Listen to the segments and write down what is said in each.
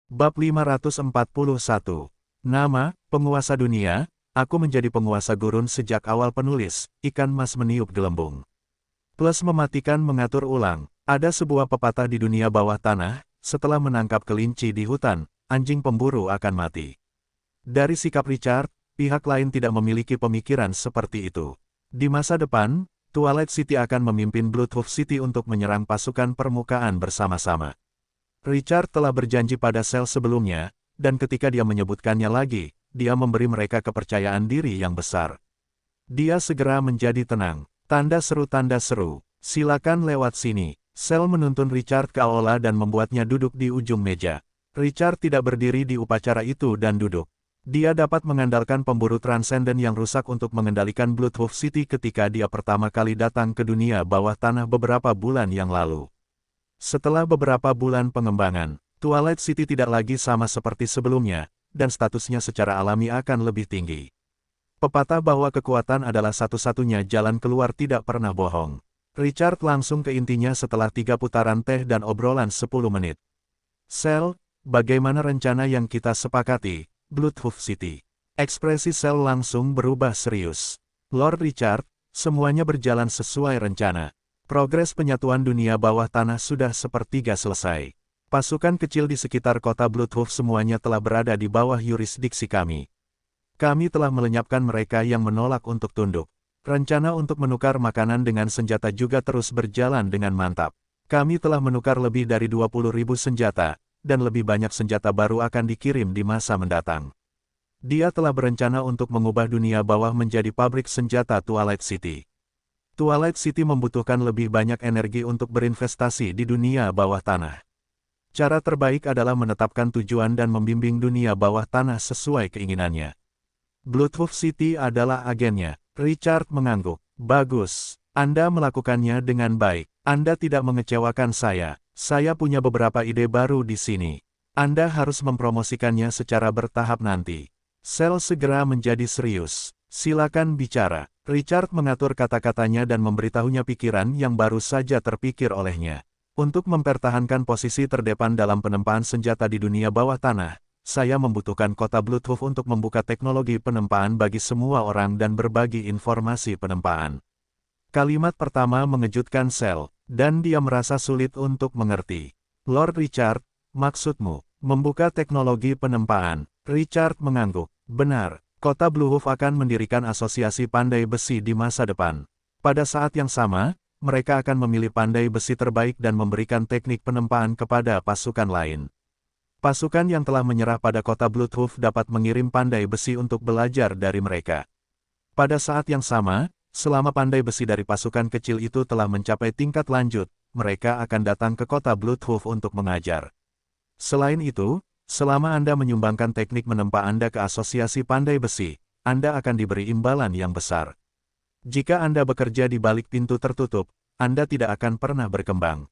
Bab 541. Nama, penguasa dunia, aku menjadi penguasa gurun sejak awal penulis, ikan mas meniup gelembung. Plus mematikan mengatur ulang, ada sebuah pepatah di dunia bawah tanah, setelah menangkap kelinci di hutan, anjing pemburu akan mati. Dari sikap Richard, pihak lain tidak memiliki pemikiran seperti itu. Di masa depan, Twilight City akan memimpin Bloodhoof City untuk menyerang pasukan permukaan bersama-sama. Richard telah berjanji pada sel sebelumnya, dan ketika dia menyebutkannya lagi, dia memberi mereka kepercayaan diri yang besar. Dia segera menjadi tenang. Tanda seru, silakan lewat sini. Sel menuntun Richard ke aula dan membuatnya duduk di ujung meja. Richard tidak berdiri di upacara itu dan duduk. Dia dapat mengandalkan pemburu transenden yang rusak untuk mengendalikan Bloodhoof City ketika dia pertama kali datang ke dunia bawah tanah beberapa bulan yang lalu. Setelah beberapa bulan pengembangan, Twilight City tidak lagi sama seperti sebelumnya, dan statusnya secara alami akan lebih tinggi. Pepatah bahwa kekuatan adalah satu-satunya jalan keluar tidak pernah bohong. Richard langsung ke intinya setelah 3 putaran teh dan obrolan 10 menit. Sel, bagaimana rencana yang kita sepakati, Bloodhoof City? Ekspresi Sel langsung berubah serius. Lord Richard, semuanya berjalan sesuai rencana. Progres penyatuan dunia bawah tanah sudah sepertiga selesai. Pasukan kecil di sekitar kota Bloodhoof semuanya telah berada di bawah yurisdiksi kami. Kami telah melenyapkan mereka yang menolak untuk tunduk. Rencana untuk menukar makanan dengan senjata juga terus berjalan dengan mantap. Kami telah menukar lebih dari 20.000 senjata, dan lebih banyak senjata baru akan dikirim di masa mendatang. Dia telah berencana untuk mengubah dunia bawah menjadi pabrik senjata Twilight City. Twilight City membutuhkan lebih banyak energi untuk berinvestasi di dunia bawah tanah. Cara terbaik adalah menetapkan tujuan dan membimbing dunia bawah tanah sesuai keinginannya. Bloodhoof City adalah agennya. Richard mengangguk. Bagus, Anda melakukannya dengan baik. Anda tidak mengecewakan saya. Saya punya beberapa ide baru di sini. Anda harus mempromosikannya secara bertahap nanti. Sel segera menjadi serius. Silakan bicara. Richard mengatur kata-katanya dan memberitahunya pikiran yang baru saja terpikir olehnya. Untuk mempertahankan posisi terdepan dalam penempaan senjata di dunia bawah tanah, saya membutuhkan kota Bloodhoof untuk membuka teknologi penempaan bagi semua orang dan berbagi informasi penempaan. Kalimat pertama mengejutkan Sel, dan dia merasa sulit untuk mengerti. Lord Richard, maksudmu, membuka teknologi penempaan? Richard mengangguk. Benar. Kota Bloodhoof akan mendirikan asosiasi pandai besi di masa depan. Pada saat yang sama, mereka akan memilih pandai besi terbaik dan memberikan teknik penempaan kepada pasukan lain. Pasukan yang telah menyerah pada kota Bloodhoof dapat mengirim pandai besi untuk belajar dari mereka. Pada saat yang sama, selama pandai besi dari pasukan kecil itu telah mencapai tingkat lanjut, mereka akan datang ke kota Bloodhoof untuk mengajar. Selain itu, selama Anda menyumbangkan teknik menempa Anda ke asosiasi pandai besi, Anda akan diberi imbalan yang besar. Jika Anda bekerja di balik pintu tertutup, Anda tidak akan pernah berkembang.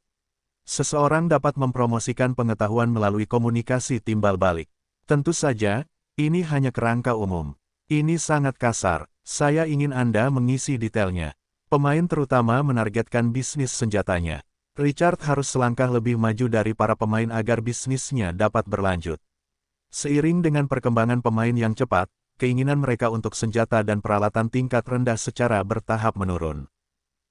Seseorang dapat mempromosikan pengetahuan melalui komunikasi timbal balik. Tentu saja, ini hanya kerangka umum. Ini sangat kasar, saya ingin Anda mengisi detailnya. Pemain terutama menargetkan bisnis senjatanya. Richard harus selangkah lebih maju dari para pemain agar bisnisnya dapat berlanjut. Seiring dengan perkembangan pemain yang cepat, keinginan mereka untuk senjata dan peralatan tingkat rendah secara bertahap menurun.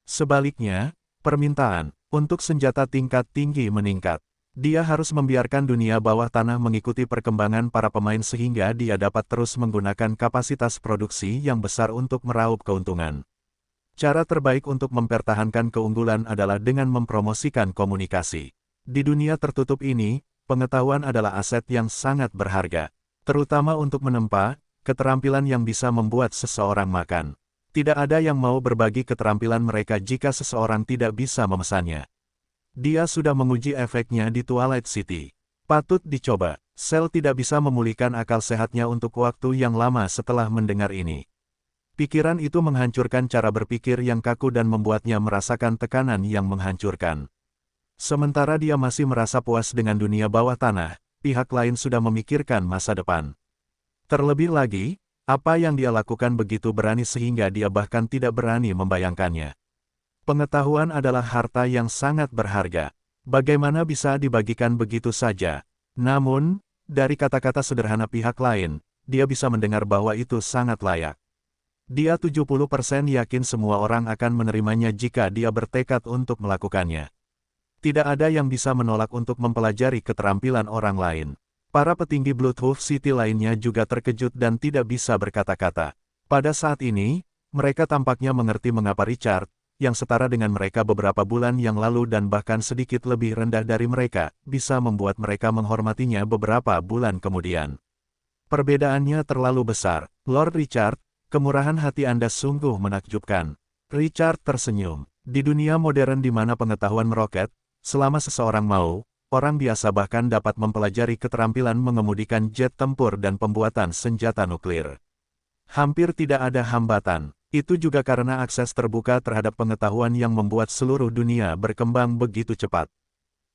Sebaliknya, permintaan untuk senjata tingkat tinggi meningkat. Dia harus membiarkan dunia bawah tanah mengikuti perkembangan para pemain sehingga dia dapat terus menggunakan kapasitas produksi yang besar untuk meraup keuntungan. Cara terbaik untuk mempertahankan keunggulan adalah dengan mempromosikan komunikasi. Di dunia tertutup ini, pengetahuan adalah aset yang sangat berharga. Terutama untuk menempa, keterampilan yang bisa membuat seseorang makan. Tidak ada yang mau berbagi keterampilan mereka jika seseorang tidak bisa memesannya. Dia sudah menguji efeknya di Twilight City. Patut dicoba. Sel tidak bisa memulihkan akal sehatnya untuk waktu yang lama setelah mendengar ini. Pikiran itu menghancurkan cara berpikir yang kaku dan membuatnya merasakan tekanan yang menghancurkan. Sementara dia masih merasa puas dengan dunia bawah tanah, pihak lain sudah memikirkan masa depan. Terlebih lagi, apa yang dia lakukan begitu berani sehingga dia bahkan tidak berani membayangkannya. Pengetahuan adalah harta yang sangat berharga. Bagaimana bisa dibagikan begitu saja? Namun, dari kata-kata sederhana pihak lain, dia bisa mendengar bahwa itu sangat layak. Dia 70% yakin semua orang akan menerimanya jika dia bertekad untuk melakukannya. Tidak ada yang bisa menolak untuk mempelajari keterampilan orang lain. Para petinggi Bloodhoof City lainnya juga terkejut dan tidak bisa berkata-kata. Pada saat ini, mereka tampaknya mengerti mengapa Richard, yang setara dengan mereka beberapa bulan yang lalu dan bahkan sedikit lebih rendah dari mereka, bisa membuat mereka menghormatinya beberapa bulan kemudian. Perbedaannya terlalu besar, Lord Richard. Kemurahan hati Anda sungguh menakjubkan. Richard tersenyum. Di dunia modern di mana pengetahuan meroket, selama seseorang mau, orang biasa bahkan dapat mempelajari keterampilan mengemudikan jet tempur dan pembuatan senjata nuklir. Hampir tidak ada hambatan. Itu juga karena akses terbuka terhadap pengetahuan yang membuat seluruh dunia berkembang begitu cepat.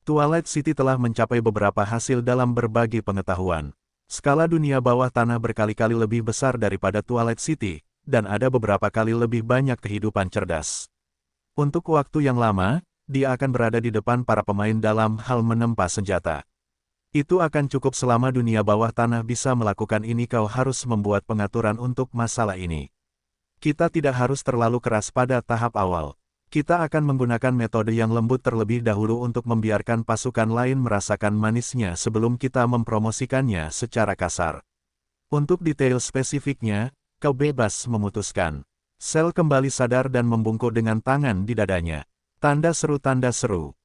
Twilight City telah mencapai beberapa hasil dalam berbagi pengetahuan. Skala dunia bawah tanah berkali-kali lebih besar daripada Twilight City, dan ada beberapa kali lebih banyak kehidupan cerdas. Untuk waktu yang lama, dia akan berada di depan para pemain dalam hal menempa senjata. Itu akan cukup selama dunia bawah tanah bisa melakukan ini. Kau harus membuat pengaturan untuk masalah ini. Kita tidak harus terlalu keras pada tahap awal. Kita akan menggunakan metode yang lembut terlebih dahulu untuk membiarkan pasukan lain merasakan manisnya sebelum kita mempromosikannya secara kasar. Untuk detail spesifiknya, kau bebas memutuskan. Sel kembali sadar dan membungkuk dengan tangan di dadanya. Tanda seru,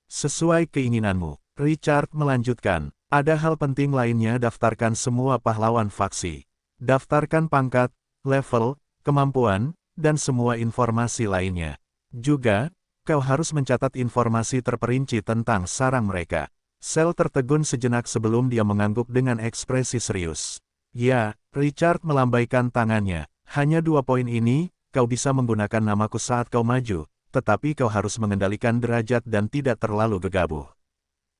sesuai keinginanmu. Richard melanjutkan, ada hal penting lainnya. Daftarkan semua pahlawan faksi. Daftarkan pangkat, level, kemampuan, dan semua informasi lainnya. Juga, kau harus mencatat informasi terperinci tentang sarang mereka. Sel tertegun sejenak sebelum dia mengangguk dengan ekspresi serius. Ya, Richard melambaikan tangannya. Hanya 2 poin ini, kau bisa menggunakan namaku saat kau maju, tetapi kau harus mengendalikan derajat dan tidak terlalu gegabah.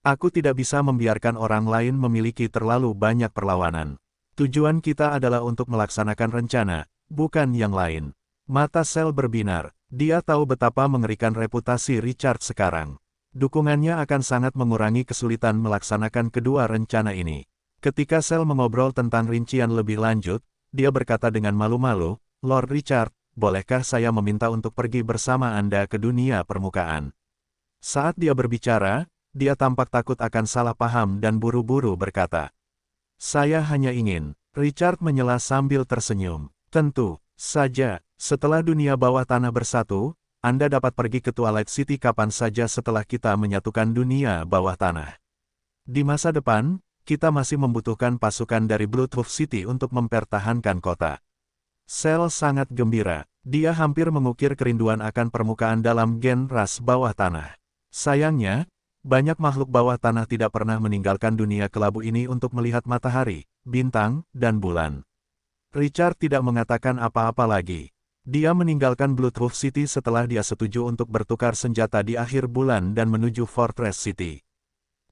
Aku tidak bisa membiarkan orang lain memiliki terlalu banyak perlawanan. Tujuan kita adalah untuk melaksanakan rencana, bukan yang lain. Mata Sel berbinar. Dia tahu betapa mengerikan reputasi Richard sekarang. Dukungannya akan sangat mengurangi kesulitan melaksanakan kedua rencana ini. Ketika Sel mengobrol tentang rincian lebih lanjut, dia berkata dengan malu-malu, Lord Richard, bolehkah saya meminta untuk pergi bersama Anda ke dunia permukaan? Saat dia berbicara, dia tampak takut akan salah paham dan buru-buru berkata, saya hanya ingin. Richard menyela sambil tersenyum. Tentu saja. Setelah dunia bawah tanah bersatu, Anda dapat pergi ke Twilight City kapan saja setelah kita menyatukan dunia bawah tanah. Di masa depan, kita masih membutuhkan pasukan dari Bloodhoof City untuk mempertahankan kota. Sel sangat gembira. Dia hampir mengukir kerinduan akan permukaan dalam gen ras bawah tanah. Sayangnya, banyak makhluk bawah tanah tidak pernah meninggalkan dunia kelabu ini untuk melihat matahari, bintang, dan bulan. Richard tidak mengatakan apa-apa lagi. Dia meninggalkan Bloodhoof City setelah dia setuju untuk bertukar senjata di akhir bulan dan menuju Fortress City.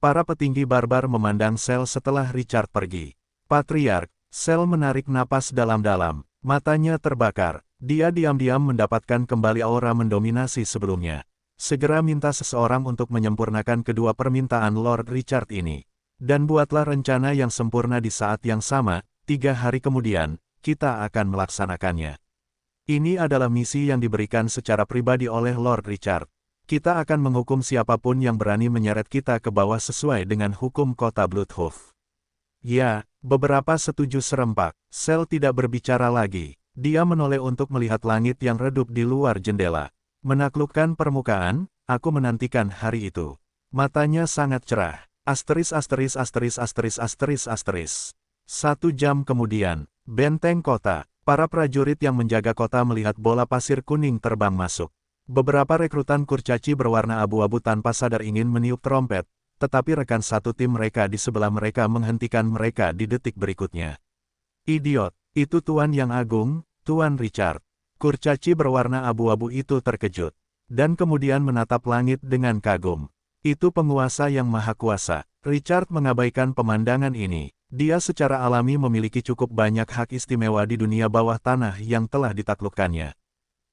Para petinggi barbar memandang Sel setelah Richard pergi. Patriark, Sel menarik napas dalam-dalam, matanya terbakar. Dia diam-diam mendapatkan kembali aura mendominasi sebelumnya. Segera minta seseorang untuk menyempurnakan kedua permintaan Lord Richard ini. Dan buatlah rencana yang sempurna di saat yang sama, 3 hari kemudian, kita akan melaksanakannya. Ini adalah misi yang diberikan secara pribadi oleh Lord Richard. Kita akan menghukum siapapun yang berani menyeret kita ke bawah sesuai dengan hukum kota Bloodhoof. Ya, beberapa setuju serempak. Sel tidak berbicara lagi. Dia menoleh untuk melihat langit yang redup di luar jendela. Menaklukkan permukaan, aku menantikan hari itu. Matanya sangat cerah. Asteris. 1 jam kemudian, benteng kota. Para prajurit yang menjaga kota melihat bola pasir kuning terbang masuk. Beberapa rekrutan kurcaci berwarna abu-abu tanpa sadar ingin meniup trompet, tetapi rekan satu tim mereka di sebelah mereka menghentikan mereka di detik berikutnya. Idiot, itu Tuan yang Agung, Tuan Richard. Kurcaci berwarna abu-abu itu terkejut, dan kemudian menatap langit dengan kagum. Itu penguasa yang maha kuasa. Richard mengabaikan pemandangan ini. Dia secara alami memiliki cukup banyak hak istimewa di dunia bawah tanah yang telah ditaklukkannya.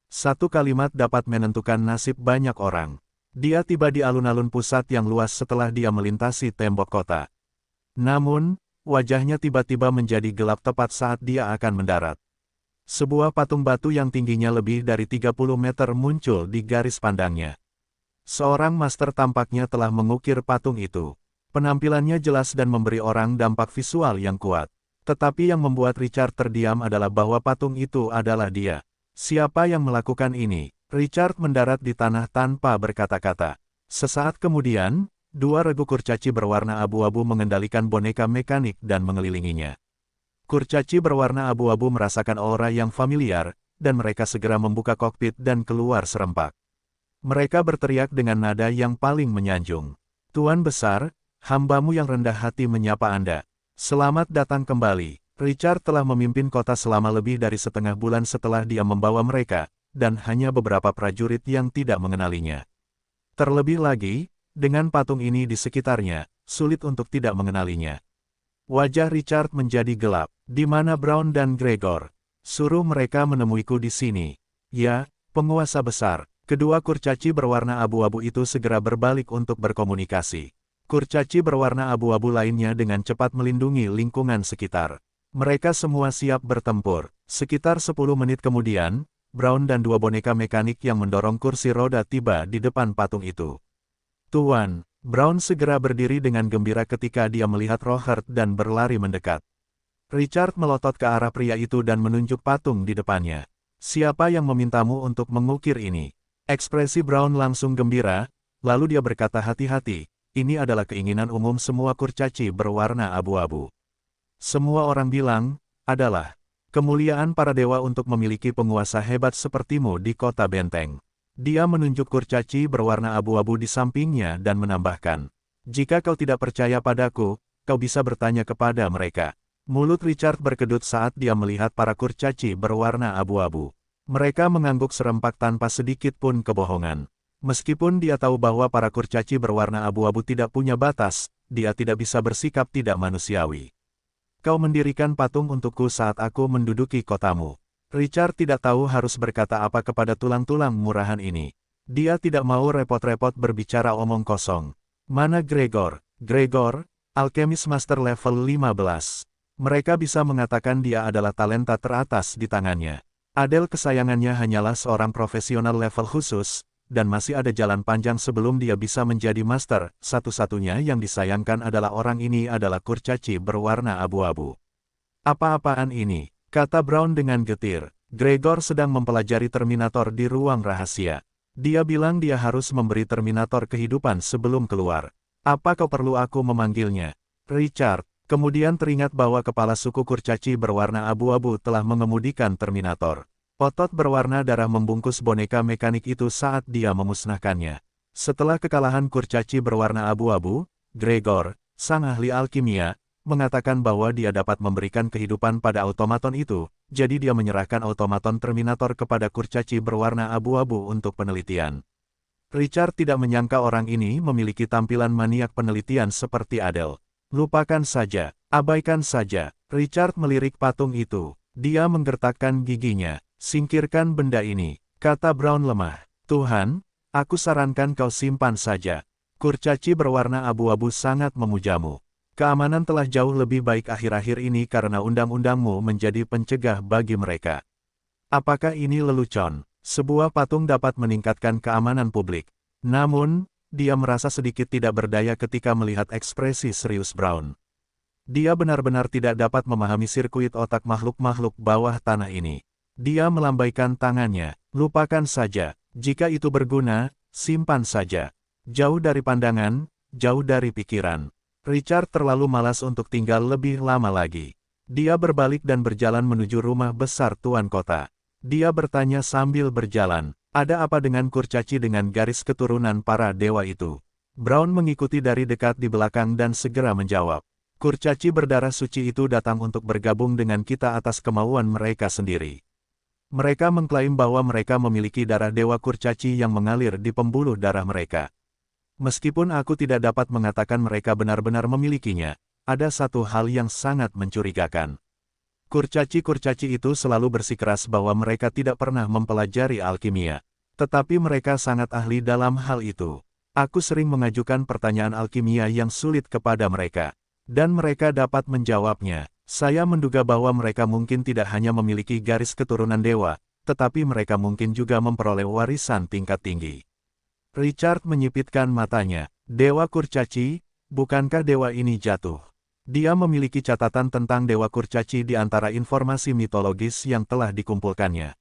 Satu kalimat dapat menentukan nasib banyak orang. Dia tiba di alun-alun pusat yang luas setelah dia melintasi tembok kota. Namun, wajahnya tiba-tiba menjadi gelap tepat saat dia akan mendarat. Sebuah patung batu yang tingginya lebih dari 30 meter muncul di garis pandangnya. Seorang master tampaknya telah mengukir patung itu. Penampilannya jelas dan memberi orang dampak visual yang kuat. Tetapi yang membuat Richard terdiam adalah bahwa patung itu adalah dia. Siapa yang melakukan ini? Richard mendarat di tanah tanpa berkata-kata. Sesaat kemudian, dua regu kurcaci berwarna abu-abu mengendalikan boneka mekanik dan mengelilinginya. Kurcaci berwarna abu-abu merasakan aura yang familiar, dan mereka segera membuka kokpit dan keluar serempak. Mereka berteriak dengan nada yang paling menyanjung. Tuan Besar, hambamu yang rendah hati menyapa Anda. Selamat datang kembali. Richard telah memimpin kota selama lebih dari setengah bulan setelah dia membawa mereka, dan hanya beberapa prajurit yang tidak mengenalinya. Terlebih lagi, dengan patung ini di sekitarnya, sulit untuk tidak mengenalinya. Wajah Richard menjadi gelap. Di mana Brown dan Gregor? Suruh mereka menemuiku di sini. Ya, penguasa besar. Kedua kurcaci berwarna abu-abu itu segera berbalik untuk berkomunikasi. Kurcaci berwarna abu-abu lainnya dengan cepat melindungi lingkungan sekitar. Mereka semua siap bertempur. Sekitar 10 menit kemudian, Brown dan dua boneka mekanik yang mendorong kursi roda tiba di depan patung itu. Tuan, Brown segera berdiri dengan gembira ketika dia melihat Rohert dan berlari mendekat. Richard melotot ke arah pria itu dan menunjuk patung di depannya. Siapa yang memintamu untuk mengukir ini? Ekspresi Brown langsung gembira, lalu dia berkata hati-hati, ini adalah keinginan umum semua kurcaci berwarna abu-abu. Semua orang bilang, adalah kemuliaan para dewa untuk memiliki penguasa hebat sepertimu di kota benteng. Dia menunjuk kurcaci berwarna abu-abu di sampingnya dan menambahkan, jika kau tidak percaya padaku, kau bisa bertanya kepada mereka. Mulut Richard berkedut saat dia melihat para kurcaci berwarna abu-abu. Mereka mengangguk serempak tanpa sedikit pun kebohongan. Meskipun dia tahu bahwa para kurcaci berwarna abu-abu tidak punya batas, dia tidak bisa bersikap tidak manusiawi. Kau mendirikan patung untukku saat aku menduduki kotamu. Richard tidak tahu harus berkata apa kepada tulang-tulang murahan ini. Dia tidak mau repot-repot berbicara omong kosong. Mana Gregor? Gregor, alkemis master level 15. Mereka bisa mengatakan dia adalah talenta teratas di tangannya. Adele kesayangannya hanyalah seorang profesional level khusus, dan masih ada jalan panjang sebelum dia bisa menjadi master. Satu-satunya yang disayangkan adalah orang ini adalah kurcaci berwarna abu-abu. Apa-apaan ini? Kata Brown dengan getir. Gregor sedang mempelajari Terminator di ruang rahasia. Dia bilang dia harus memberi Terminator kehidupan sebelum keluar. Apa kau perlu aku memanggilnya? Richard. Kemudian teringat bahwa kepala suku kurcaci berwarna abu-abu telah mengemudikan Terminator. Otot berwarna darah membungkus boneka mekanik itu saat dia memusnahkannya. Setelah kekalahan kurcaci berwarna abu-abu, Gregor, sang ahli alkimia, mengatakan bahwa dia dapat memberikan kehidupan pada otomaton itu, jadi dia menyerahkan otomaton Terminator kepada kurcaci berwarna abu-abu untuk penelitian. Richard tidak menyangka orang ini memiliki tampilan maniak penelitian seperti Adele. Lupakan saja, abaikan saja. Richard melirik patung itu. Dia menggertakkan giginya. Singkirkan benda ini, kata Brown lemah. Tuhan, aku sarankan kau simpan saja. Kurcaci berwarna abu-abu sangat memujamu. Keamanan telah jauh lebih baik akhir-akhir ini karena undang-undangmu menjadi pencegah bagi mereka. Apakah ini lelucon? Sebuah patung dapat meningkatkan keamanan publik. Namun, dia merasa sedikit tidak berdaya ketika melihat ekspresi serius Brown. Dia benar-benar tidak dapat memahami sirkuit otak makhluk-makhluk bawah tanah ini. Dia melambaikan tangannya. Lupakan saja. Jika itu berguna, simpan saja. Jauh dari pandangan, jauh dari pikiran. Richard terlalu malas untuk tinggal lebih lama lagi. Dia berbalik dan berjalan menuju rumah besar tuan kota. Dia bertanya sambil berjalan. Ada apa dengan kurcaci dengan garis keturunan para dewa itu? Brown mengikuti dari dekat di belakang dan segera menjawab. Kurcaci berdarah suci itu datang untuk bergabung dengan kita atas kemauan mereka sendiri. Mereka mengklaim bahwa mereka memiliki darah dewa kurcaci yang mengalir di pembuluh darah mereka. Meskipun aku tidak dapat mengatakan mereka benar-benar memilikinya, ada satu hal yang sangat mencurigakan. Kurcaci-kurcaci itu selalu bersikeras bahwa mereka tidak pernah mempelajari alkimia. Tetapi mereka sangat ahli dalam hal itu. Aku sering mengajukan pertanyaan alkimia yang sulit kepada mereka. Dan mereka dapat menjawabnya. Saya menduga bahwa mereka mungkin tidak hanya memiliki garis keturunan dewa, tetapi mereka mungkin juga memperoleh warisan tingkat tinggi. Richard menyipitkan matanya. Dewa kurcaci, bukankah dewa ini jatuh? Dia memiliki catatan tentang dewa kurcaci di antara informasi mitologis yang telah dikumpulkannya.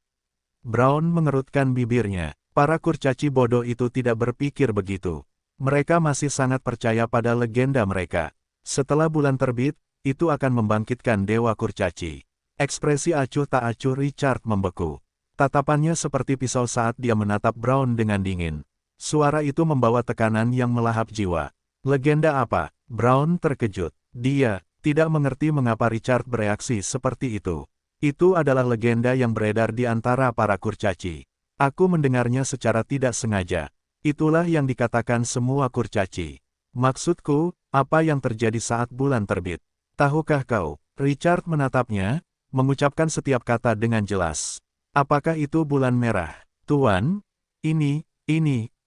Brown mengerutkan bibirnya. Para kurcaci bodoh itu tidak berpikir begitu. Mereka masih sangat percaya pada legenda mereka. Setelah bulan terbit, itu akan membangkitkan dewa kurcaci. Ekspresi acuh tak acuh Richard membeku. Tatapannya seperti pisau saat dia menatap Brown dengan dingin. Suara itu membawa tekanan yang melahap jiwa. Legenda apa? Brown terkejut. Dia tidak mengerti mengapa Richard bereaksi seperti itu. Itu adalah legenda yang beredar di antara para kurcaci. Aku mendengarnya secara tidak sengaja. Itulah yang dikatakan semua kurcaci. Maksudku, apa yang terjadi saat bulan terbit? Tahukah kau? Richard menatapnya, mengucapkan setiap kata dengan jelas. Apakah itu bulan merah? Tuan, ini,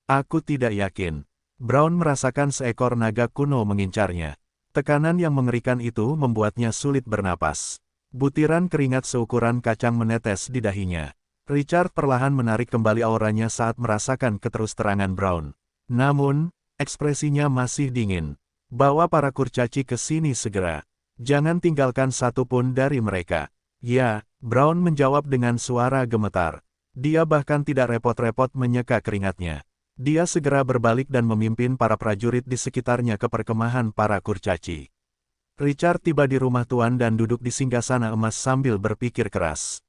aku tidak yakin. Brown merasakan seekor naga kuno mengincarnya. Tekanan yang mengerikan itu membuatnya sulit bernapas. Butiran keringat seukuran kacang menetes di dahinya. Richard perlahan menarik kembali auranya saat merasakan keterus-terangan Brown. Namun, ekspresinya masih dingin. Bawa para kurcaci ke sini segera. Jangan tinggalkan satu pun dari mereka. Ya, Brown menjawab dengan suara gemetar. Dia bahkan tidak repot-repot menyeka keringatnya. Dia segera berbalik dan memimpin para prajurit di sekitarnya ke perkemahan para kurcaci. Richard tiba di rumah tuan dan duduk di singgasana emas sambil berpikir keras.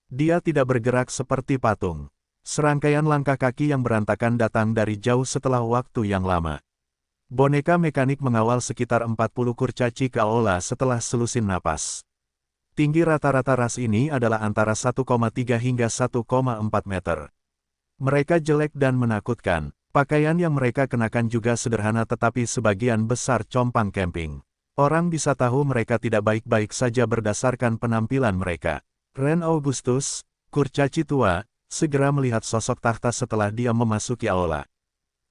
Dia tidak bergerak seperti patung. Serangkaian langkah kaki yang berantakan datang dari jauh setelah waktu yang lama. Boneka mekanik mengawal sekitar 40 kurcaci ke aula setelah selusin napas. Tinggi rata-rata ras ini adalah antara 1,3 hingga 1,4 meter. Mereka jelek dan menakutkan. Pakaian yang mereka kenakan juga sederhana tetapi sebagian besar compang camping. Orang bisa tahu mereka tidak baik-baik saja berdasarkan penampilan mereka. Ren Augustus, kurcaci tua, segera melihat sosok takhta setelah dia memasuki aula.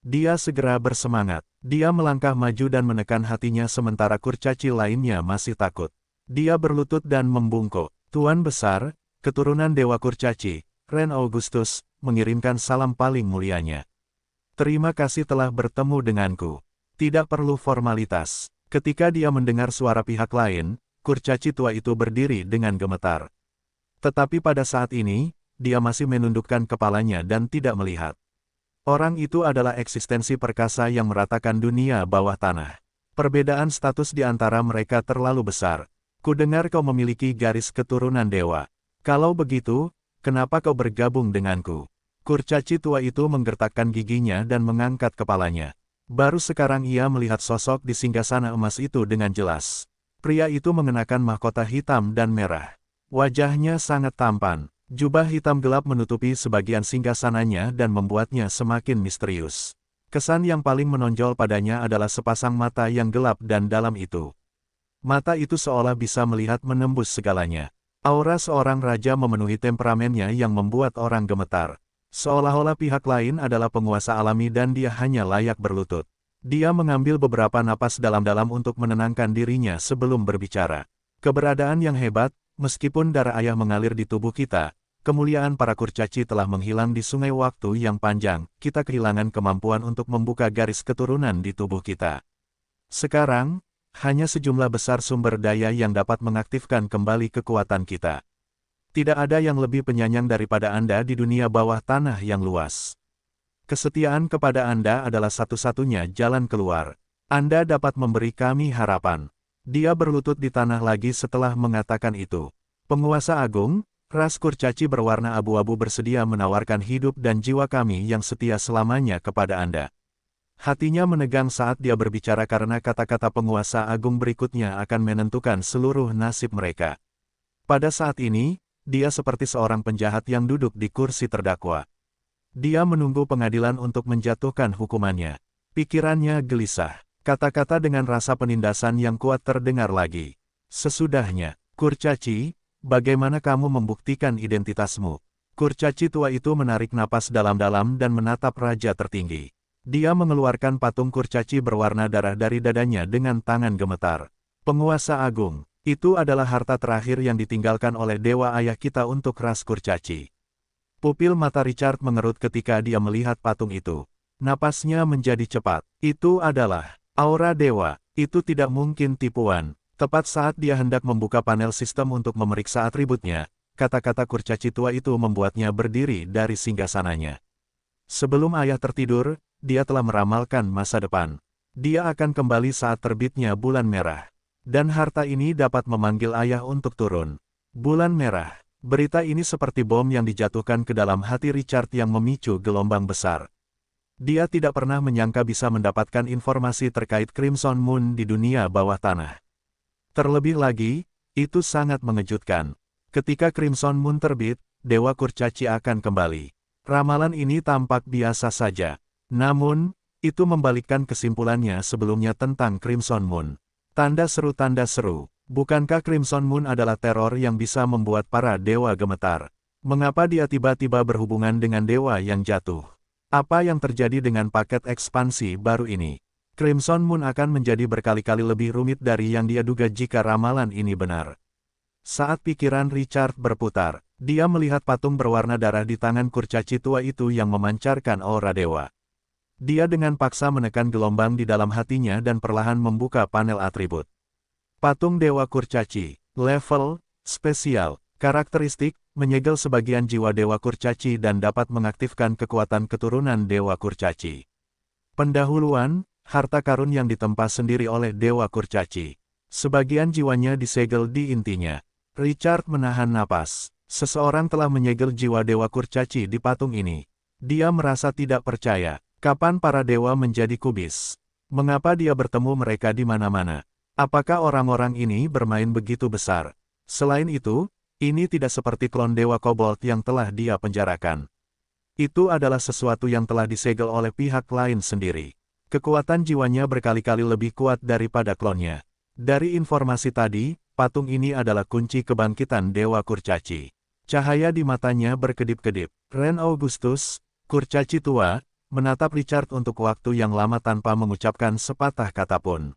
Dia segera bersemangat. Dia melangkah maju dan menekan hatinya sementara kurcaci lainnya masih takut. Dia berlutut dan membungkuk. Tuan besar, keturunan dewa kurcaci, Ren Augustus, mengirimkan salam paling mulianya. Terima kasih telah bertemu denganku. Tidak perlu formalitas. Ketika dia mendengar suara pihak lain, kurcaci tua itu berdiri dengan gemetar. Tetapi pada saat ini, dia masih menundukkan kepalanya dan tidak melihat. Orang itu adalah eksistensi perkasa yang meratakan dunia bawah tanah. Perbedaan status di antara mereka terlalu besar. Kudengar kau memiliki garis keturunan dewa. Kalau begitu, kenapa kau bergabung denganku? Kurcaci tua itu menggertakkan giginya dan mengangkat kepalanya. Baru sekarang ia melihat sosok di singgasana emas itu dengan jelas. Pria itu mengenakan mahkota hitam dan merah. Wajahnya sangat tampan. Jubah hitam gelap menutupi sebagian singgasananya dan membuatnya semakin misterius. Kesan yang paling menonjol padanya adalah sepasang mata yang gelap dan dalam itu. Mata itu seolah bisa melihat menembus segalanya. Aura seorang raja memenuhi temperamennya yang membuat orang gemetar. Seolah-olah pihak lain adalah penguasa alami dan dia hanya layak berlutut. Dia mengambil beberapa napas dalam-dalam untuk menenangkan dirinya sebelum berbicara. Keberadaan yang hebat, meskipun darah ayah mengalir di tubuh kita, kemuliaan para kurcaci telah menghilang di sungai waktu yang panjang, kita kehilangan kemampuan untuk membuka garis keturunan di tubuh kita. Sekarang, hanya sejumlah besar sumber daya yang dapat mengaktifkan kembali kekuatan kita. Tidak ada yang lebih penyayang daripada Anda di dunia bawah tanah yang luas. Kesetiaan kepada Anda adalah satu-satunya jalan keluar. Anda dapat memberi kami harapan. Dia berlutut di tanah lagi setelah mengatakan itu. Penguasa agung, ras kurcaci berwarna abu-abu bersedia menawarkan hidup dan jiwa kami yang setia selamanya kepada Anda. Hatinya menegang saat dia berbicara karena kata-kata penguasa agung berikutnya akan menentukan seluruh nasib mereka. Pada saat ini, dia seperti seorang penjahat yang duduk di kursi terdakwa. Dia menunggu pengadilan untuk menjatuhkan hukumannya. Pikirannya gelisah. Kata-kata dengan rasa penindasan yang kuat terdengar lagi. Sesudahnya, kurcaci, bagaimana kamu membuktikan identitasmu? Kurcaci tua itu menarik napas dalam-dalam dan menatap raja tertinggi. Dia mengeluarkan patung kurcaci berwarna darah dari dadanya dengan tangan gemetar. Penguasa agung, itu adalah harta terakhir yang ditinggalkan oleh dewa ayah kita untuk ras kurcaci. Pupil mata Richard mengerut ketika dia melihat patung itu. Napasnya menjadi cepat. Itu adalah aura dewa. Itu tidak mungkin tipuan. Tepat saat dia hendak membuka panel sistem untuk memeriksa atributnya, kata-kata kurcaci tua itu membuatnya berdiri dari singgasananya. Sebelum ayah tertidur, dia telah meramalkan masa depan. Dia akan kembali saat terbitnya bulan merah. Dan harta ini dapat memanggil ayah untuk turun. Bulan merah. Berita ini seperti bom yang dijatuhkan ke dalam hati Richard yang memicu gelombang besar. Dia tidak pernah menyangka bisa mendapatkan informasi terkait Crimson Moon di dunia bawah tanah. Terlebih lagi, itu sangat mengejutkan. Ketika Crimson Moon terbit, Dewa Kurcaci akan kembali. Ramalan ini tampak biasa saja. Namun, itu membalikkan kesimpulannya sebelumnya tentang Crimson Moon. Tanda seru, bukankah Crimson Moon adalah teror yang bisa membuat para dewa gemetar? Mengapa dia tiba-tiba berhubungan dengan dewa yang jatuh? Apa yang terjadi dengan paket ekspansi baru ini? Crimson Moon akan menjadi berkali-kali lebih rumit dari yang dia duga jika ramalan ini benar. Saat pikiran Richard berputar, dia melihat patung berwarna darah di tangan kurcaci tua itu yang memancarkan aura dewa. Dia dengan paksa menekan gelombang di dalam hatinya dan perlahan membuka panel atribut. Patung Dewa Kurcaci, level, spesial, karakteristik, menyegel sebagian jiwa Dewa Kurcaci dan dapat mengaktifkan kekuatan keturunan Dewa Kurcaci. Pendahuluan, harta karun yang ditempa sendiri oleh Dewa Kurcaci. Sebagian jiwanya disegel di intinya. Richard menahan napas. Seseorang telah menyegel jiwa Dewa Kurcaci di patung ini. Dia merasa tidak percaya. Kapan para dewa menjadi kubis? Mengapa dia bertemu mereka di mana-mana? Apakah orang-orang ini bermain begitu besar? Selain itu, ini tidak seperti klon Dewa Kobold yang telah dia penjarakan. Itu adalah sesuatu yang telah disegel oleh pihak lain sendiri. Kekuatan jiwanya berkali-kali lebih kuat daripada klonnya. Dari informasi tadi, patung ini adalah kunci kebangkitan Dewa Kurcaci. Cahaya di matanya berkedip-kedip. Ren Augustus, kurcaci tua, menatap Richard untuk waktu yang lama tanpa mengucapkan sepatah kata pun.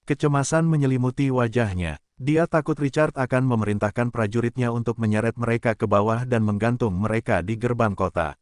Kecemasan menyelimuti wajahnya. Dia takut Richard akan memerintahkan prajuritnya untuk menyeret mereka ke bawah dan menggantung mereka di gerbang kota.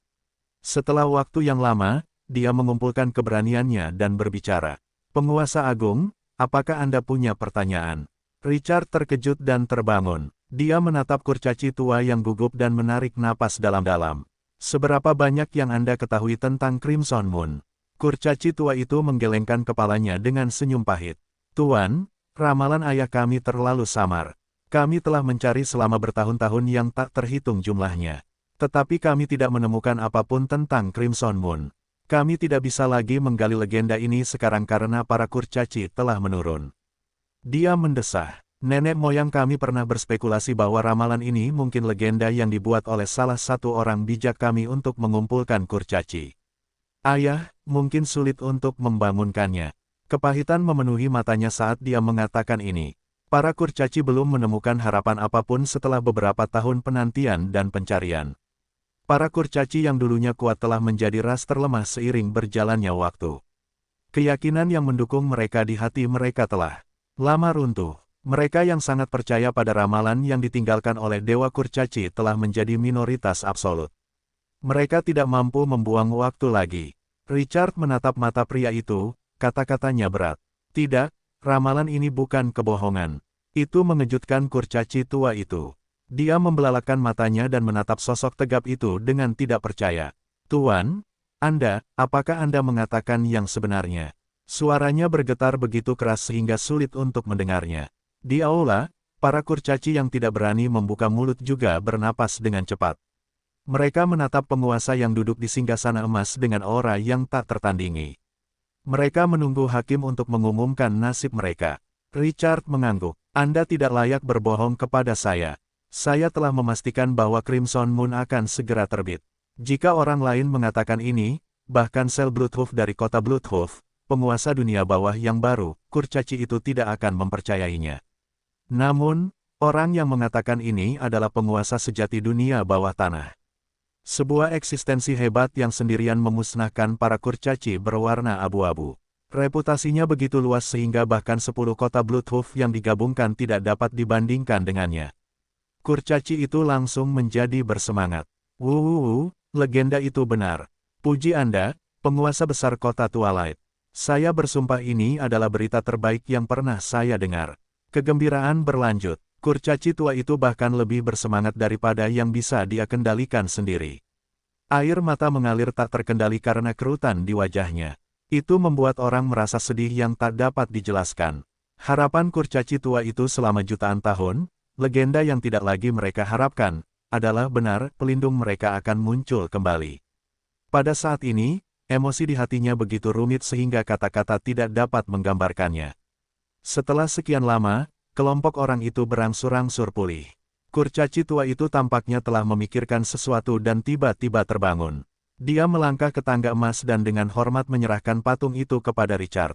Setelah waktu yang lama, dia mengumpulkan keberaniannya dan berbicara. Penguasa agung, apakah Anda punya pertanyaan? Richard terkejut dan terbangun. Dia menatap kurcaci tua yang gugup dan menarik napas dalam-dalam. Seberapa banyak yang Anda ketahui tentang Crimson Moon? Kurcaci tua itu menggelengkan kepalanya dengan senyum pahit. Tuan, ramalan ayah kami terlalu samar. Kami telah mencari selama bertahun-tahun yang tak terhitung jumlahnya. Tetapi kami tidak menemukan apapun tentang Crimson Moon. Kami tidak bisa lagi menggali legenda ini sekarang karena para kurcaci telah menurun. Dia mendesah. Nenek moyang kami pernah berspekulasi bahwa ramalan ini mungkin legenda yang dibuat oleh salah satu orang bijak kami untuk mengumpulkan kurcaci. Ayah, mungkin sulit untuk membangunkannya. Kepahitan memenuhi matanya saat dia mengatakan ini. Para kurcaci belum menemukan harapan apapun setelah beberapa tahun penantian dan pencarian. Para kurcaci yang dulunya kuat telah menjadi ras terlemah seiring berjalannya waktu. Keyakinan yang mendukung mereka di hati mereka telah lama runtuh. Mereka yang sangat percaya pada ramalan yang ditinggalkan oleh Dewa Kurcaci telah menjadi minoritas absolut. Mereka tidak mampu membuang waktu lagi. Richard menatap mata pria itu, kata-katanya berat. Tidak, ramalan ini bukan kebohongan. Itu mengejutkan kurcaci tua itu. Dia membelalakan matanya dan menatap sosok tegap itu dengan tidak percaya. Tuan, apakah Anda mengatakan yang sebenarnya? Suaranya bergetar begitu keras sehingga sulit untuk mendengarnya. Di aula, para kurcaci yang tidak berani membuka mulut juga bernapas dengan cepat. Mereka menatap penguasa yang duduk di singgasana emas dengan aura yang tak tertandingi. Mereka menunggu hakim untuk mengumumkan nasib mereka. Richard mengangguk. Anda tidak layak berbohong kepada saya. Saya telah memastikan bahwa Crimson Moon akan segera terbit. Jika orang lain mengatakan ini, bahkan sel Bloodhoof dari kota Bloodhoof, penguasa dunia bawah yang baru, kurcaci itu tidak akan mempercayainya. Namun, orang yang mengatakan ini adalah penguasa sejati dunia bawah tanah. Sebuah eksistensi hebat yang sendirian memusnahkan para kurcaci berwarna abu-abu. Reputasinya begitu luas sehingga bahkan 10 kota Bloodhoof yang digabungkan tidak dapat dibandingkan dengannya. Kurcaci itu langsung menjadi bersemangat. Wuh, legenda itu benar. Puji Anda, penguasa besar kota Twilight. Saya bersumpah ini adalah berita terbaik yang pernah saya dengar. Kegembiraan berlanjut. Kurcaci tua itu bahkan lebih bersemangat daripada yang bisa dia kendalikan sendiri. Air mata mengalir tak terkendali karena kerutan di wajahnya. Itu membuat orang merasa sedih yang tak dapat dijelaskan. Harapan kurcaci tua itu selama jutaan tahun, legenda yang tidak lagi mereka harapkan, adalah benar, pelindung mereka akan muncul kembali. Pada saat ini, emosi di hatinya begitu rumit sehingga kata-kata tidak dapat menggambarkannya. Setelah sekian lama, kelompok orang itu berangsur-angsur pulih. Kurcaci tua itu tampaknya telah memikirkan sesuatu dan tiba-tiba terbangun. Dia melangkah ke tangga emas dan dengan hormat menyerahkan patung itu kepada Richard.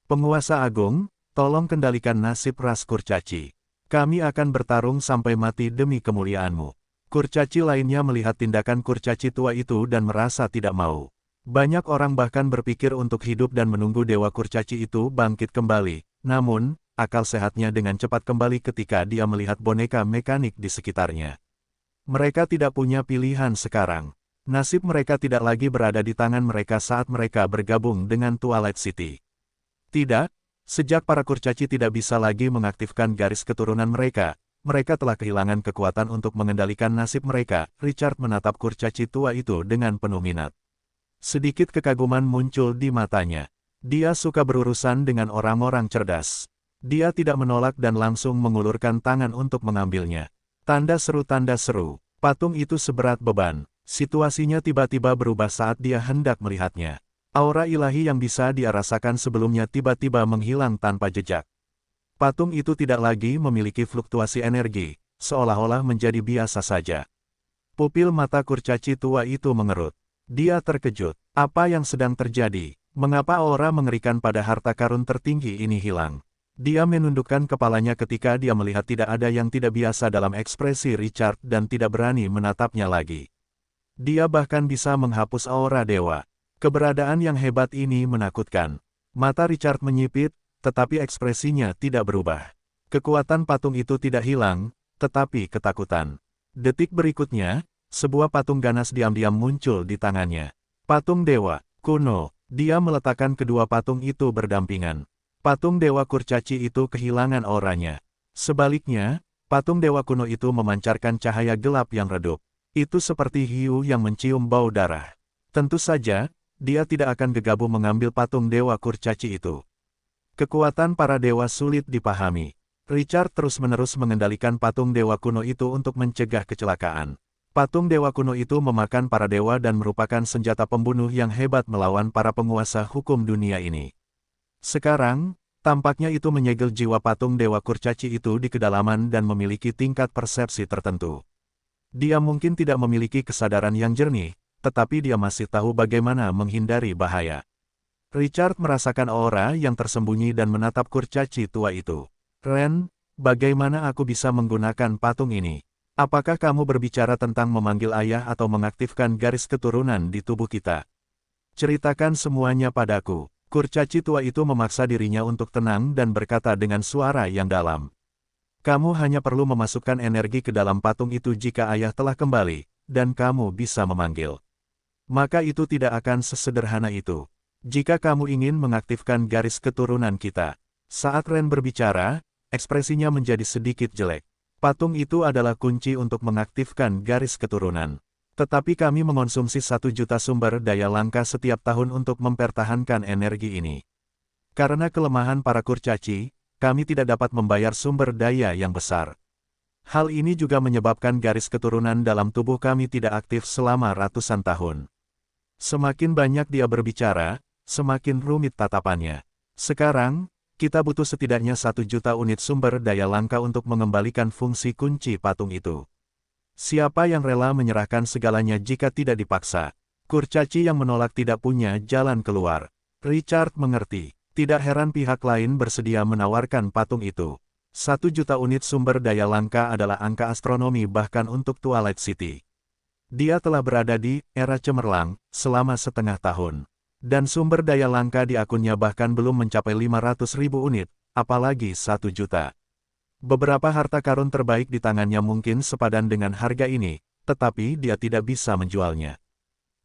Penguasa agung, tolong kendalikan nasib ras kurcaci. Kami akan bertarung sampai mati demi kemuliaanmu. Kurcaci lainnya melihat tindakan kurcaci tua itu dan merasa tidak mau. Banyak orang bahkan berpikir untuk hidup dan menunggu dewa kurcaci itu bangkit kembali. Namun, akal sehatnya dengan cepat kembali ketika dia melihat boneka mekanik di sekitarnya. Mereka tidak punya pilihan sekarang. Nasib mereka tidak lagi berada di tangan mereka saat mereka bergabung dengan Twilight City. Tidak, sejak para kurcaci tidak bisa lagi mengaktifkan garis keturunan mereka, mereka telah kehilangan kekuatan untuk mengendalikan nasib mereka. Richard menatap kurcaci tua itu dengan penuh minat. Sedikit kekaguman muncul di matanya. Dia suka berurusan dengan orang-orang cerdas. Dia tidak menolak dan langsung mengulurkan tangan untuk mengambilnya. Tanda seru, patung itu seberat beban. Situasinya tiba-tiba berubah saat dia hendak melihatnya. Aura ilahi yang bisa dia rasakan sebelumnya tiba-tiba menghilang tanpa jejak. Patung itu tidak lagi memiliki fluktuasi energi, seolah-olah menjadi biasa saja. Pupil mata kurcaci tua itu mengerut. Dia terkejut. Apa yang sedang terjadi? Mengapa aura mengerikan pada harta karun tertinggi ini hilang? Dia menundukkan kepalanya ketika dia melihat tidak ada yang tidak biasa dalam ekspresi Richard dan tidak berani menatapnya lagi. Dia bahkan bisa menghapus aura dewa. Keberadaan yang hebat ini menakutkan. Mata Richard menyipit, tetapi ekspresinya tidak berubah. Kekuatan patung itu tidak hilang, tetapi ketakutan. Detik berikutnya, sebuah patung ganas diam-diam muncul di tangannya. Patung dewa kuno. Dia meletakkan kedua patung itu berdampingan. Patung dewa kurcaci itu kehilangan auranya. Sebaliknya, patung dewa kuno itu memancarkan cahaya gelap yang redup. Itu seperti hiu yang mencium bau darah. Tentu saja, dia tidak akan gegabah mengambil patung dewa kurcaci itu. Kekuatan para dewa sulit dipahami. Richard terus-menerus mengendalikan patung dewa kuno itu untuk mencegah kecelakaan. Patung dewa kuno itu memakan para dewa dan merupakan senjata pembunuh yang hebat melawan para penguasa hukum dunia ini. Sekarang, tampaknya itu menyegel jiwa patung dewa kurcaci itu di kedalaman dan memiliki tingkat persepsi tertentu. Dia mungkin tidak memiliki kesadaran yang jernih, tetapi dia masih tahu bagaimana menghindari bahaya. Richard merasakan aura yang tersembunyi dan menatap kurcaci tua itu. Ren, bagaimana aku bisa menggunakan patung ini? Apakah kamu berbicara tentang memanggil ayah atau mengaktifkan garis keturunan di tubuh kita? Ceritakan semuanya padaku. Kurcaci tua itu memaksa dirinya untuk tenang dan berkata dengan suara yang dalam. Kamu hanya perlu memasukkan energi ke dalam patung itu jika ayah telah kembali, dan kamu bisa memanggil. Maka itu tidak akan sesederhana itu. Jika kamu ingin mengaktifkan garis keturunan kita. Saat Ren berbicara, ekspresinya menjadi sedikit jelek. Patung itu adalah kunci untuk mengaktifkan garis keturunan. Tetapi kami mengonsumsi 1 juta sumber daya langka setiap tahun untuk mempertahankan energi ini. Karena kelemahan para kurcaci, kami tidak dapat membayar sumber daya yang besar. Hal ini juga menyebabkan garis keturunan dalam tubuh kami tidak aktif selama ratusan tahun. Semakin banyak dia berbicara, semakin rumit tatapannya. Sekarang, kita butuh setidaknya 1 juta unit sumber daya langka untuk mengembalikan fungsi kunci patung itu. Siapa yang rela menyerahkan segalanya jika tidak dipaksa? Kurcaci yang menolak tidak punya jalan keluar. Richard mengerti. Tidak heran pihak lain bersedia menawarkan patung itu. 1 juta unit sumber daya langka adalah angka astronomi bahkan untuk Twilight City. Dia telah berada di era cemerlang selama setengah tahun. Dan sumber daya langka di akunnya bahkan belum mencapai 500.000 unit, apalagi 1 juta. Beberapa harta karun terbaik di tangannya mungkin sepadan dengan harga ini, tetapi dia tidak bisa menjualnya.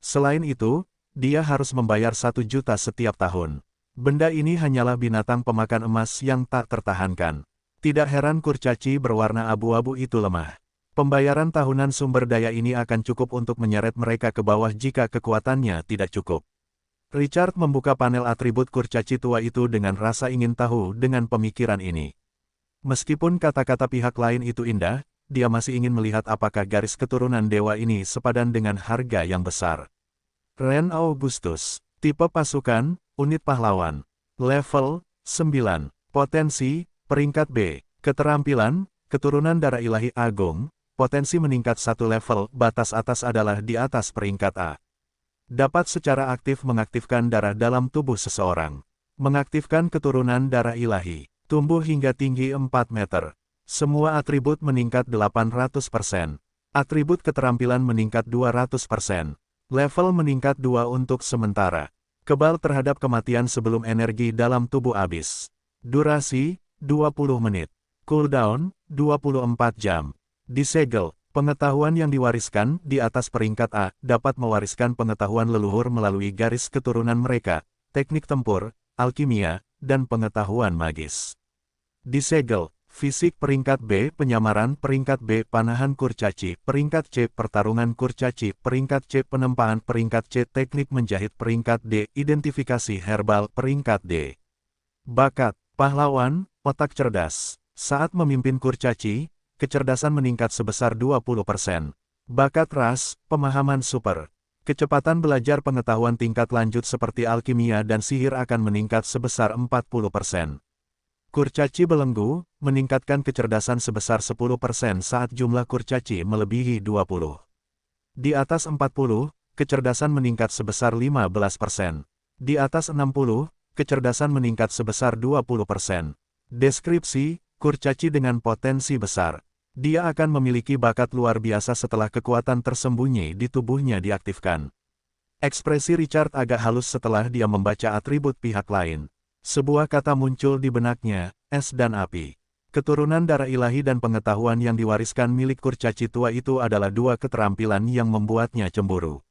Selain itu, dia harus membayar 1 juta setiap tahun. Benda ini hanyalah binatang pemakan emas yang tak tertahankan. Tidak heran kurcaci berwarna abu-abu itu lemah. Pembayaran tahunan sumber daya ini akan cukup untuk menyeret mereka ke bawah jika kekuatannya tidak cukup. Richard membuka panel atribut kurcaci tua itu dengan rasa ingin tahu dengan pemikiran ini. Meskipun kata-kata pihak lain itu indah, dia masih ingin melihat apakah garis keturunan dewa ini sepadan dengan harga yang besar. Ren Augustus, tipe pasukan, unit pahlawan, level 9, potensi, peringkat B, keterampilan, keturunan darah ilahi agung, potensi meningkat 1 level, batas atas adalah di atas peringkat A. Dapat secara aktif mengaktifkan darah dalam tubuh seseorang. Mengaktifkan keturunan darah ilahi, tumbuh hingga tinggi 4 meter. Semua atribut meningkat 800%. Atribut keterampilan meningkat 200%. Level meningkat 2 untuk sementara. Kebal terhadap kematian sebelum energi dalam tubuh habis. Durasi, 20 menit. Cooldown, 24 jam. Disegel, pengetahuan yang diwariskan di atas peringkat A, dapat mewariskan pengetahuan leluhur melalui garis keturunan mereka, teknik tempur, alkimia, dan pengetahuan magis. Disegel, fisik peringkat B, penyamaran peringkat B, panahan kurcaci, peringkat C, pertarungan kurcaci, peringkat C, penempaan peringkat C, teknik menjahit peringkat D, identifikasi herbal peringkat D. Bakat, pahlawan, otak cerdas. Saat memimpin kurcaci, kecerdasan meningkat sebesar 20%. Bakat ras, pemahaman super. Kecepatan belajar pengetahuan tingkat lanjut seperti alkimia dan sihir akan meningkat sebesar 40%. Kurcaci belenggu, meningkatkan kecerdasan sebesar 10% saat jumlah kurcaci melebihi 20. Di atas 40, kecerdasan meningkat sebesar 15%. Di atas 60, kecerdasan meningkat sebesar 20%. Deskripsi, kurcaci dengan potensi besar. Dia akan memiliki bakat luar biasa setelah kekuatan tersembunyi di tubuhnya diaktifkan. Ekspresi Richard agak halus setelah dia membaca atribut pihak lain. Sebuah kata muncul di benaknya, es dan api. Keturunan darah ilahi dan pengetahuan yang diwariskan milik kurcaci tua itu adalah 2 keterampilan yang membuatnya cemburu.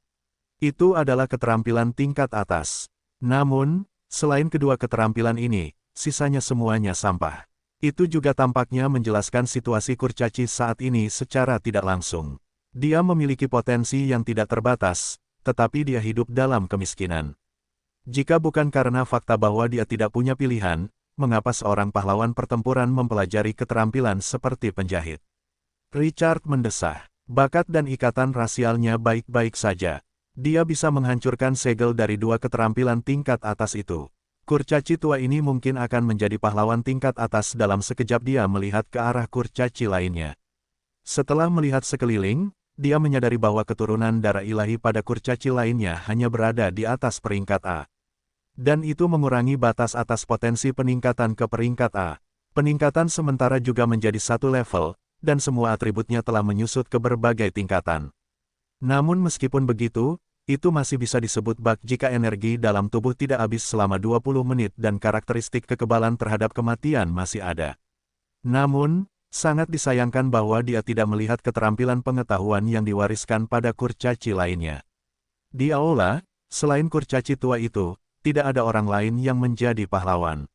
Itu adalah keterampilan tingkat atas. Namun, selain kedua keterampilan ini, sisanya semuanya sampah. Itu juga tampaknya menjelaskan situasi kurcaci saat ini secara tidak langsung. Dia memiliki potensi yang tidak terbatas, tetapi dia hidup dalam kemiskinan. Jika bukan karena fakta bahwa dia tidak punya pilihan, mengapa seorang pahlawan pertempuran mempelajari keterampilan seperti penjahit? Richard mendesah. Bakat dan ikatan rasialnya baik-baik saja. Dia bisa menghancurkan segel dari 2 keterampilan tingkat atas itu. Kurcaci tua ini mungkin akan menjadi pahlawan tingkat atas dalam sekejap dia melihat ke arah kurcaci lainnya. Setelah melihat sekeliling, dia menyadari bahwa keturunan darah ilahi pada kurcaci lainnya hanya berada di atas peringkat A. Dan itu mengurangi batas atas potensi peningkatan ke peringkat A. Peningkatan sementara juga menjadi 1 level, dan semua atributnya telah menyusut ke berbagai tingkatan. Namun meskipun begitu, itu masih bisa disebut bug jika energi dalam tubuh tidak habis selama 20 menit dan karakteristik kekebalan terhadap kematian masih ada. Namun, sangat disayangkan bahwa dia tidak melihat keterampilan pengetahuan yang diwariskan pada kurcaci lainnya. Di aula, selain kurcaci tua itu, tidak ada orang lain yang menjadi pahlawan.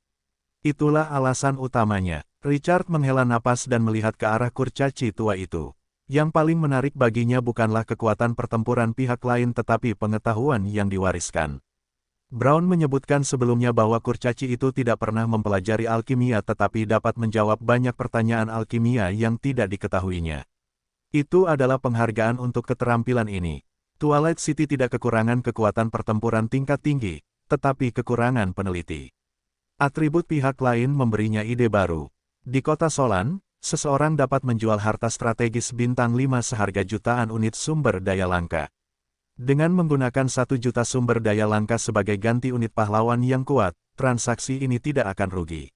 Itulah alasan utamanya. Richard menghela napas dan melihat ke arah kurcaci tua itu. Yang paling menarik baginya bukanlah kekuatan pertempuran pihak lain tetapi pengetahuan yang diwariskan. Brown menyebutkan sebelumnya bahwa kurcaci itu tidak pernah mempelajari alkimia tetapi dapat menjawab banyak pertanyaan alkimia yang tidak diketahuinya. Itu adalah penghargaan untuk keterampilan ini. Twilight City tidak kekurangan kekuatan pertempuran tingkat tinggi, tetapi kekurangan peneliti. Atribut pihak lain memberinya ide baru. Di kota Solan, seseorang dapat menjual harta strategis bintang 5 seharga jutaan unit sumber daya langka. Dengan menggunakan 1 juta sumber daya langka sebagai ganti unit pahlawan yang kuat, transaksi ini tidak akan rugi.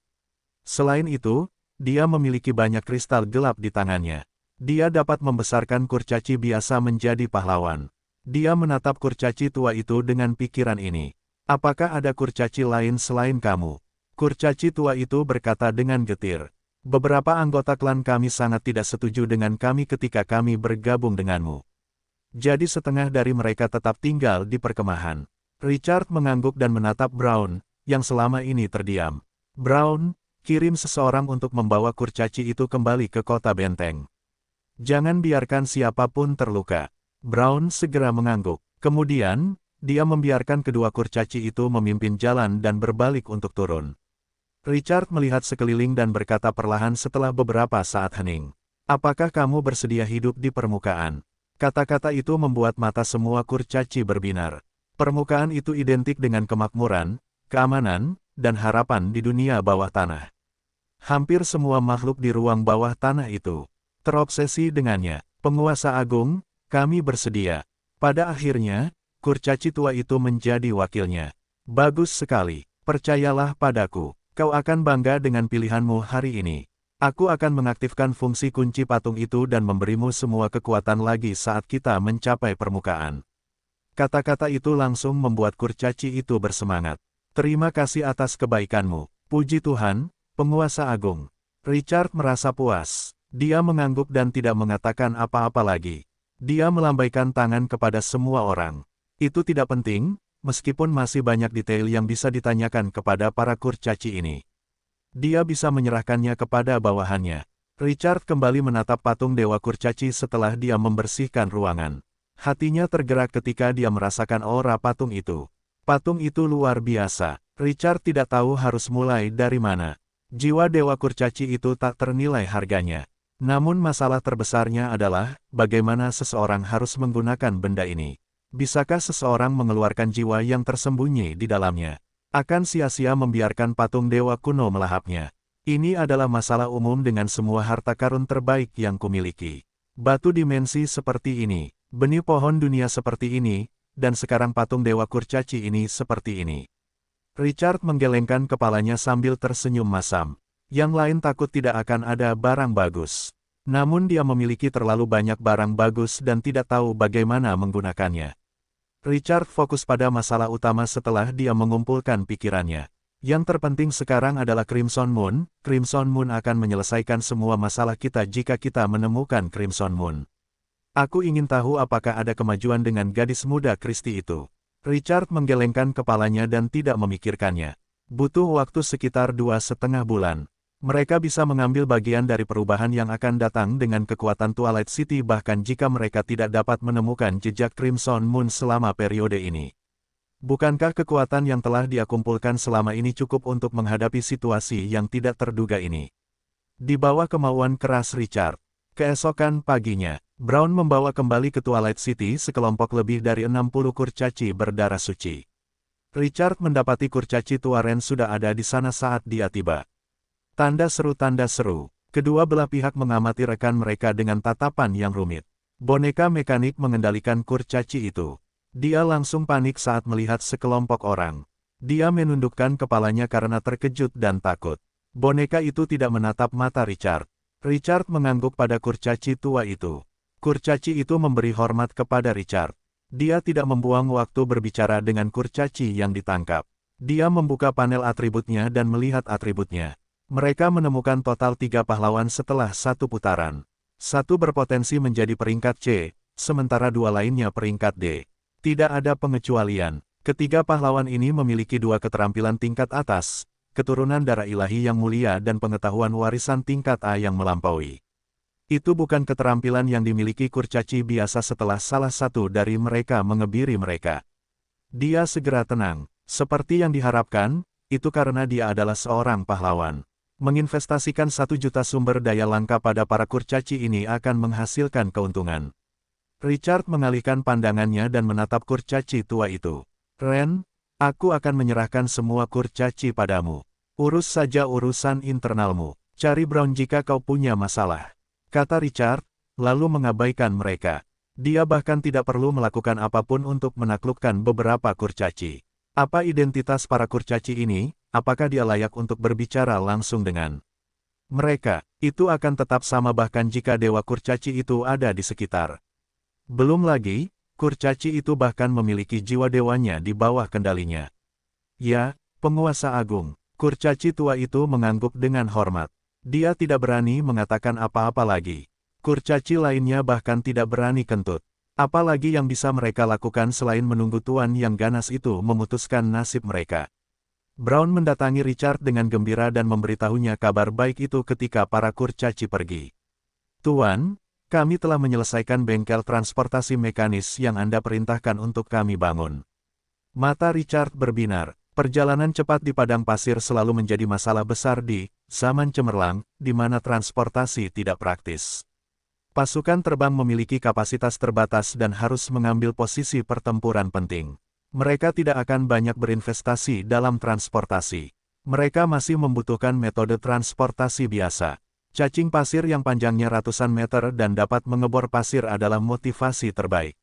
Selain itu, dia memiliki banyak kristal gelap di tangannya. Dia dapat membesarkan kurcaci biasa menjadi pahlawan. Dia menatap kurcaci tua itu dengan pikiran ini. Apakah ada kurcaci lain selain kamu? Kurcaci tua itu berkata dengan getir. Beberapa anggota klan kami sangat tidak setuju dengan kami ketika kami bergabung denganmu. Jadi setengah dari mereka tetap tinggal di perkemahan. Richard mengangguk dan menatap Brown, yang selama ini terdiam. Brown, kirim seseorang untuk membawa kurcaci itu kembali ke kota benteng. Jangan biarkan siapapun terluka. Brown segera mengangguk. Kemudian, dia membiarkan kedua kurcaci itu memimpin jalan dan berbalik untuk turun. Richard melihat sekeliling dan berkata perlahan setelah beberapa saat hening. Apakah kamu bersedia hidup di permukaan? Kata-kata itu membuat mata semua kurcaci berbinar. Permukaan itu identik dengan kemakmuran, keamanan, dan harapan di dunia bawah tanah. Hampir semua makhluk di ruang bawah tanah itu terobsesi dengannya. Penguasa agung, kami bersedia. Pada akhirnya, kurcaci tua itu menjadi wakilnya. Bagus sekali, percayalah padaku. Kau akan bangga dengan pilihanmu hari ini. Aku akan mengaktifkan fungsi kunci patung itu dan memberimu semua kekuatan lagi saat kita mencapai permukaan. Kata-kata itu langsung membuat kurcaci itu bersemangat. Terima kasih atas kebaikanmu. Puji Tuhan, penguasa agung. Richard merasa puas. Dia mengangguk dan tidak mengatakan apa-apa lagi. Dia melambaikan tangan kepada semua orang. Itu tidak penting, meskipun masih banyak detail yang bisa ditanyakan kepada para kurcaci ini. Dia bisa menyerahkannya kepada bawahannya. Richard kembali menatap patung Dewa Kurcaci setelah dia membersihkan ruangan. Hatinya tergerak ketika dia merasakan aura patung itu. Patung itu luar biasa. Richard tidak tahu harus mulai dari mana. Jiwa Dewa Kurcaci itu tak ternilai harganya. Namun masalah terbesarnya adalah, bagaimana seseorang harus menggunakan benda ini. Bisakah seseorang mengeluarkan jiwa yang tersembunyi di dalamnya? Akan sia-sia membiarkan patung dewa kuno melahapnya. Ini adalah masalah umum dengan semua harta karun terbaik yang kumiliki. Batu dimensi seperti ini, benih pohon dunia seperti ini, dan sekarang patung dewa kurcaci ini seperti ini. Richard menggelengkan kepalanya sambil tersenyum masam. Yang lain takut tidak akan ada barang bagus. Namun dia memiliki terlalu banyak barang bagus dan tidak tahu bagaimana menggunakannya. Richard fokus pada masalah utama setelah dia mengumpulkan pikirannya. Yang terpenting sekarang adalah Crimson Moon. Crimson Moon akan menyelesaikan semua masalah kita jika kita menemukan Crimson Moon. Aku ingin tahu apakah ada kemajuan dengan gadis muda Christie itu. Richard menggelengkan kepalanya dan tidak memikirkannya. Butuh waktu sekitar 2,5 bulan. Mereka bisa mengambil bagian dari perubahan yang akan datang dengan kekuatan Twilight City bahkan jika mereka tidak dapat menemukan jejak Crimson Moon selama periode ini. Bukankah kekuatan yang telah dia kumpulkan selama ini cukup untuk menghadapi situasi yang tidak terduga ini? Di bawah kemauan keras Richard. Keesokan paginya, Brown membawa kembali ke Twilight City sekelompok lebih dari 60 kurcaci berdarah suci. Richard mendapati kurcaci tua Ren sudah ada di sana saat dia tiba. Tanda seru. Kedua belah pihak mengamati rekan mereka dengan tatapan yang rumit. Boneka mekanik mengendalikan kurcaci itu. Dia langsung panik saat melihat sekelompok orang. Dia menundukkan kepalanya karena terkejut dan takut. Boneka itu tidak menatap mata Richard. Richard mengangguk pada kurcaci tua itu. Kurcaci itu memberi hormat kepada Richard. Dia tidak membuang waktu berbicara dengan kurcaci yang ditangkap. Dia membuka panel atributnya dan melihat atributnya. Mereka menemukan total 3 pahlawan setelah 1 putaran. 1 berpotensi menjadi peringkat C, sementara 2 lainnya peringkat D. Tidak ada pengecualian. Ketiga pahlawan ini memiliki 2 keterampilan tingkat atas, keturunan darah ilahi yang mulia dan pengetahuan warisan tingkat A yang melampaui. Itu bukan keterampilan yang dimiliki kurcaci biasa setelah salah satu dari mereka mengebiri mereka. Dia segera tenang. Seperti yang diharapkan, itu karena dia adalah seorang pahlawan. Menginvestasikan 1 juta sumber daya langka pada para kurcaci ini akan menghasilkan keuntungan. Richard mengalihkan pandangannya dan menatap kurcaci tua itu. Ren, aku akan menyerahkan semua kurcaci padamu. Urus saja urusan internalmu. Cari Brown jika kau punya masalah. Kata Richard, lalu mengabaikan mereka. Dia bahkan tidak perlu melakukan apapun untuk menaklukkan beberapa kurcaci. Apa identitas para kurcaci ini? Apakah dia layak untuk berbicara langsung dengan Itu akan tetap sama bahkan jika Dewa Kurcaci itu ada di sekitar. Belum lagi, Kurcaci itu bahkan memiliki jiwa dewanya di bawah kendalinya. Ya, penguasa agung. Kurcaci tua itu mengangguk dengan hormat. Dia tidak berani mengatakan apa-apa lagi. Kurcaci lainnya bahkan tidak berani kentut. Apalagi yang bisa mereka lakukan selain menunggu tuan yang ganas itu memutuskan nasib mereka. Brown mendatangi Richard dengan gembira dan memberitahunya kabar baik itu ketika para kurcaci pergi. Tuan, kami telah menyelesaikan bengkel transportasi mekanis yang Anda perintahkan untuk kami bangun. Mata Richard berbinar. Perjalanan cepat di padang pasir selalu menjadi masalah besar di zaman cemerlang, di mana transportasi tidak praktis. Pasukan terbang memiliki kapasitas terbatas dan harus mengambil posisi pertempuran penting. Mereka tidak akan banyak berinvestasi dalam transportasi. Mereka masih membutuhkan metode transportasi biasa. Cacing pasir yang panjangnya ratusan meter dan dapat mengebor pasir adalah motivasi terbaik.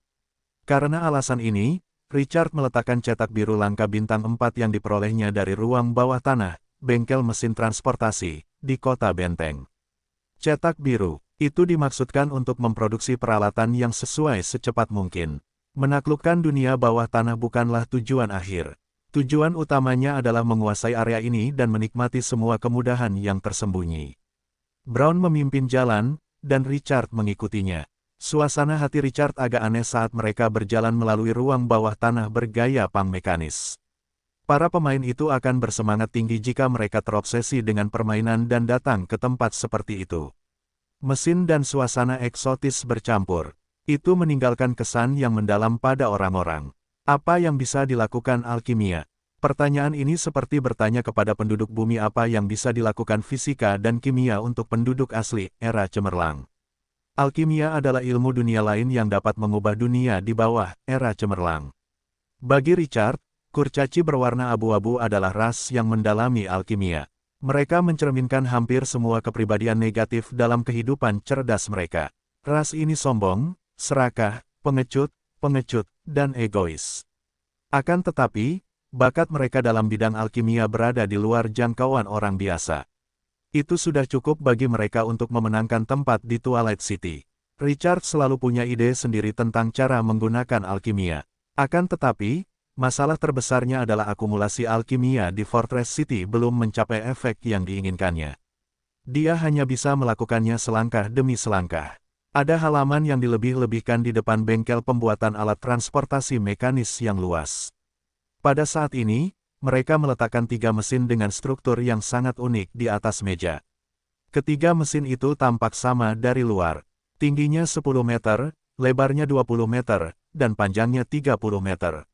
Karena alasan ini, Richard meletakkan cetak biru langka bintang 4 yang diperolehnya dari ruang bawah tanah, bengkel mesin transportasi, di kota Benteng. Cetak biru, itu dimaksudkan untuk memproduksi peralatan yang sesuai secepat mungkin. Menaklukkan dunia bawah tanah bukanlah tujuan akhir. Tujuan utamanya adalah menguasai area ini dan menikmati semua kemudahan yang tersembunyi. Brown memimpin jalan, dan Richard mengikutinya. Suasana hati Richard agak aneh saat mereka berjalan melalui ruang bawah tanah bergaya punk mekanis. Para pemain itu akan bersemangat tinggi jika mereka terobsesi dengan permainan dan datang ke tempat seperti itu. Mesin dan suasana eksotis bercampur. Itu meninggalkan kesan yang mendalam pada orang-orang. Apa yang bisa dilakukan alkimia? Pertanyaan ini seperti bertanya kepada penduduk bumi apa yang bisa dilakukan fisika dan kimia untuk penduduk asli era cemerlang. Alkimia adalah ilmu dunia lain yang dapat mengubah dunia di bawah era cemerlang. Bagi Richard, kurcaci berwarna abu-abu adalah ras yang mendalami alkimia. Mereka mencerminkan hampir semua kepribadian negatif dalam kehidupan cerdas mereka. Ras ini sombong, serakah, pengecut, dan egois. Akan tetapi, bakat mereka dalam bidang alkimia berada di luar jangkauan orang biasa. Itu sudah cukup bagi mereka untuk memenangkan tempat di Twilight City. Richard selalu punya ide sendiri tentang cara menggunakan alkimia. Akan tetapi, masalah terbesarnya adalah akumulasi alkimia di Fortress City belum mencapai efek yang diinginkannya. Dia hanya bisa melakukannya selangkah demi selangkah. Ada halaman yang dilebih-lebihkan di depan bengkel pembuatan alat transportasi mekanis yang luas. Pada saat ini, mereka meletakkan 3 mesin dengan struktur yang sangat unik di atas meja. Ketiga mesin itu tampak sama dari luar. Tingginya 10 meter, lebarnya 20 meter, dan panjangnya 30 meter.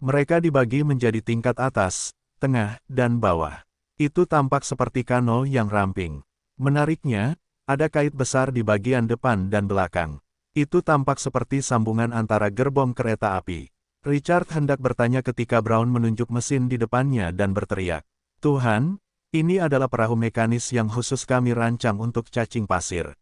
Mereka dibagi menjadi tingkat atas, tengah, dan bawah. Itu tampak seperti kano yang ramping. Menariknya, ada kait besar di bagian depan dan belakang. Itu tampak seperti sambungan antara gerbong kereta api. Richard hendak bertanya ketika Brown menunjuk mesin di depannya dan berteriak, "Tuhan, ini adalah perahu mekanis yang khusus kami rancang untuk cacing pasir.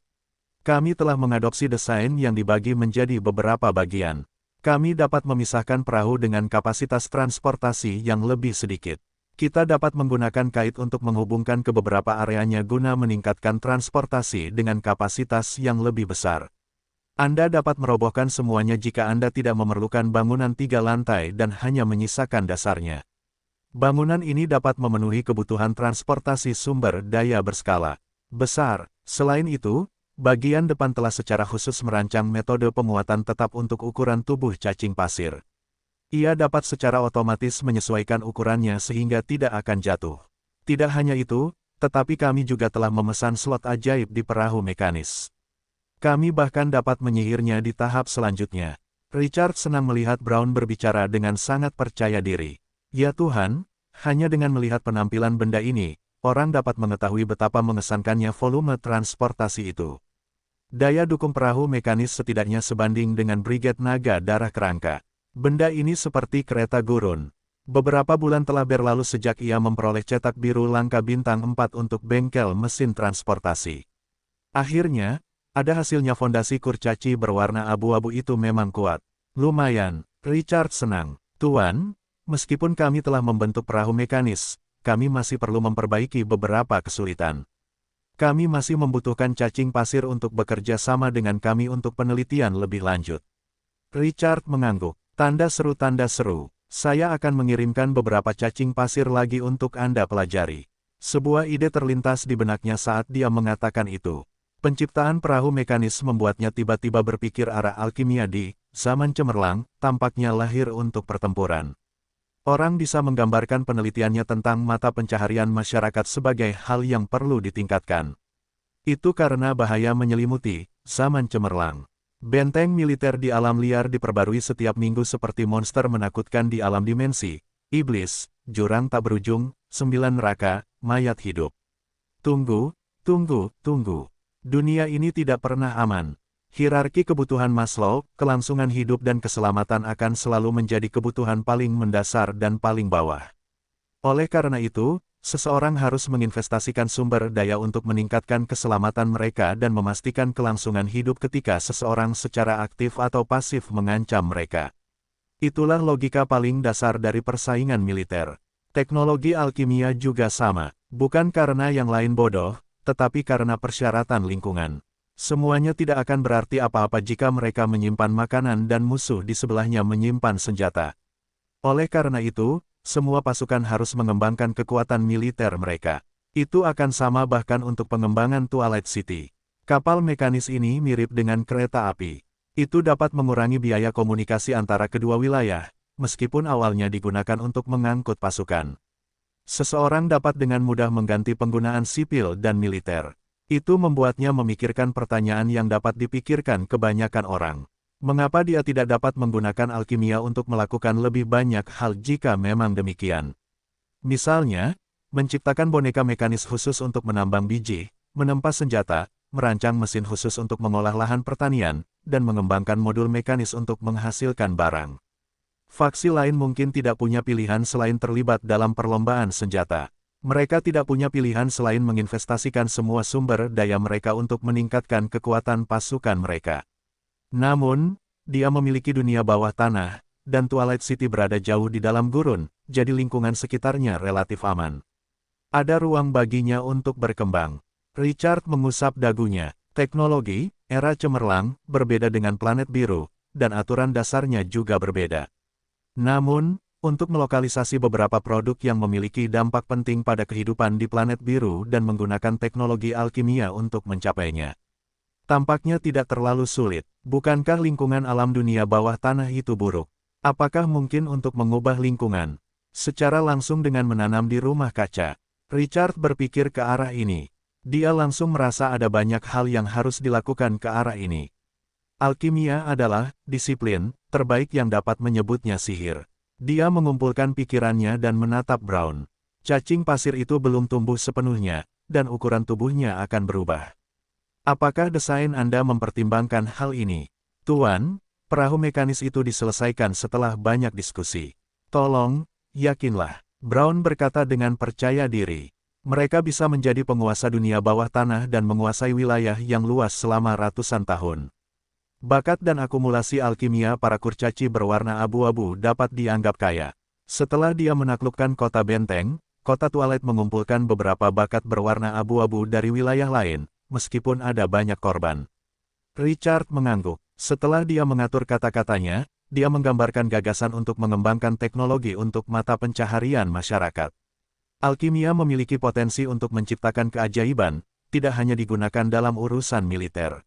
Kami telah mengadopsi desain yang dibagi menjadi beberapa bagian. Kami dapat memisahkan perahu dengan kapasitas transportasi yang lebih sedikit. Kita dapat menggunakan kait untuk menghubungkan ke beberapa areanya guna meningkatkan transportasi dengan kapasitas yang lebih besar. Anda dapat merobohkan semuanya jika Anda tidak memerlukan bangunan 3 lantai dan hanya menyisakan dasarnya. Bangunan ini dapat memenuhi kebutuhan transportasi sumber daya berskala besar. Selain itu, bagian depan telah secara khusus merancang metode penguatan tetap untuk ukuran tubuh cacing pasir. Ia dapat secara otomatis menyesuaikan ukurannya sehingga tidak akan jatuh. Tidak hanya itu, tetapi kami juga telah memesan slot ajaib di perahu mekanis. Kami bahkan dapat menyihirnya di tahap selanjutnya. Richard senang melihat Brown berbicara dengan sangat percaya diri. Ya Tuhan, hanya dengan melihat penampilan benda ini, orang dapat mengetahui betapa mengesankannya volume transportasi itu. Daya dukung perahu mekanis setidaknya sebanding dengan Brigade Naga Darah Kerangka. Benda ini seperti kereta gurun. Beberapa bulan telah berlalu sejak ia memperoleh cetak biru langka bintang 4 untuk bengkel mesin transportasi. Akhirnya, ada hasilnya. Fondasi kurcaci berwarna abu-abu itu memang kuat. Lumayan, Richard senang. Tuan, meskipun kami telah membentuk perahu mekanis, kami masih perlu memperbaiki beberapa kesulitan. Kami masih membutuhkan cacing pasir untuk bekerja sama dengan kami untuk penelitian lebih lanjut. Richard mengangguk. Tanda seru tanda seru. Saya akan mengirimkan beberapa cacing pasir lagi untuk Anda pelajari. Sebuah ide terlintas di benaknya saat dia mengatakan itu. Penciptaan perahu mekanis membuatnya tiba-tiba berpikir arah alkimia di zaman cemerlang, tampaknya lahir untuk pertempuran. Orang bisa menggambarkan penelitiannya tentang mata pencaharian masyarakat sebagai hal yang perlu ditingkatkan. Itu karena bahaya menyelimuti zaman cemerlang. Benteng militer di alam liar diperbarui setiap minggu seperti monster menakutkan di alam dimensi, iblis, jurang tak berujung, 9 neraka, mayat hidup. Tunggu, tunggu, tunggu. Dunia ini tidak pernah aman. Hierarki kebutuhan Maslow, kelangsungan hidup dan keselamatan akan selalu menjadi kebutuhan paling mendasar dan paling bawah. Oleh karena itu, seseorang harus menginvestasikan sumber daya untuk meningkatkan keselamatan mereka dan memastikan kelangsungan hidup ketika seseorang secara aktif atau pasif mengancam mereka. Itulah logika paling dasar dari persaingan militer. Teknologi alkimia juga sama, bukan karena yang lain bodoh, tetapi karena persyaratan lingkungan. Semuanya tidak akan berarti apa-apa jika mereka menyimpan makanan dan musuh di sebelahnya menyimpan senjata. Oleh karena itu, semua pasukan harus mengembangkan kekuatan militer mereka. Itu akan sama bahkan untuk pengembangan Twilight City. Kapal mekanis ini mirip dengan kereta api. Itu dapat mengurangi biaya komunikasi antara kedua wilayah, meskipun awalnya digunakan untuk mengangkut pasukan. Seseorang dapat dengan mudah mengganti penggunaan sipil dan militer. Itu membuatnya memikirkan pertanyaan yang dapat dipikirkan kebanyakan orang. Mengapa dia tidak dapat menggunakan alkimia untuk melakukan lebih banyak hal jika memang demikian? Misalnya, menciptakan boneka mekanis khusus untuk menambang biji, menempa senjata, merancang mesin khusus untuk mengolah lahan pertanian, dan mengembangkan modul mekanis untuk menghasilkan barang. Faksi lain mungkin tidak punya pilihan selain terlibat dalam perlombaan senjata. Mereka tidak punya pilihan selain menginvestasikan semua sumber daya mereka untuk meningkatkan kekuatan pasukan mereka. Namun, dia memiliki dunia bawah tanah, dan Twilight City berada jauh di dalam gurun, jadi lingkungan sekitarnya relatif aman. Ada ruang baginya untuk berkembang. Richard mengusap dagunya. Teknologi, era cemerlang, berbeda dengan planet biru, dan aturan dasarnya juga berbeda. Namun, untuk melokalisasi beberapa produk yang memiliki dampak penting pada kehidupan di planet biru dan menggunakan teknologi alkimia untuk mencapainya. Tampaknya tidak terlalu sulit. Bukankah lingkungan alam dunia bawah tanah itu buruk? Apakah mungkin untuk mengubah lingkungan secara langsung dengan menanam di rumah kaca? Richard berpikir ke arah ini. Dia langsung merasa ada banyak hal yang harus dilakukan ke arah ini. Alkimia adalah disiplin terbaik yang dapat menyebutnya sihir. Dia mengumpulkan pikirannya dan menatap Brown. Cacing pasir itu belum tumbuh sepenuhnya, dan ukuran tubuhnya akan berubah. Apakah desain Anda mempertimbangkan hal ini? Tuan, perahu mekanis itu diselesaikan setelah banyak diskusi. Tolong, yakinlah. Brown berkata dengan percaya diri. Mereka bisa menjadi penguasa dunia bawah tanah dan menguasai wilayah yang luas selama ratusan tahun. Bakat dan akumulasi alkimia para kurcaci berwarna abu-abu dapat dianggap kaya. Setelah dia menaklukkan kota benteng, kota Twilight mengumpulkan beberapa bakat berwarna abu-abu dari wilayah lain, meskipun ada banyak korban. Richard mengangguk. Setelah dia mengatur kata-katanya, dia menggambarkan gagasan untuk mengembangkan teknologi untuk mata pencaharian masyarakat. Alkimia memiliki potensi untuk menciptakan keajaiban, tidak hanya digunakan dalam urusan militer.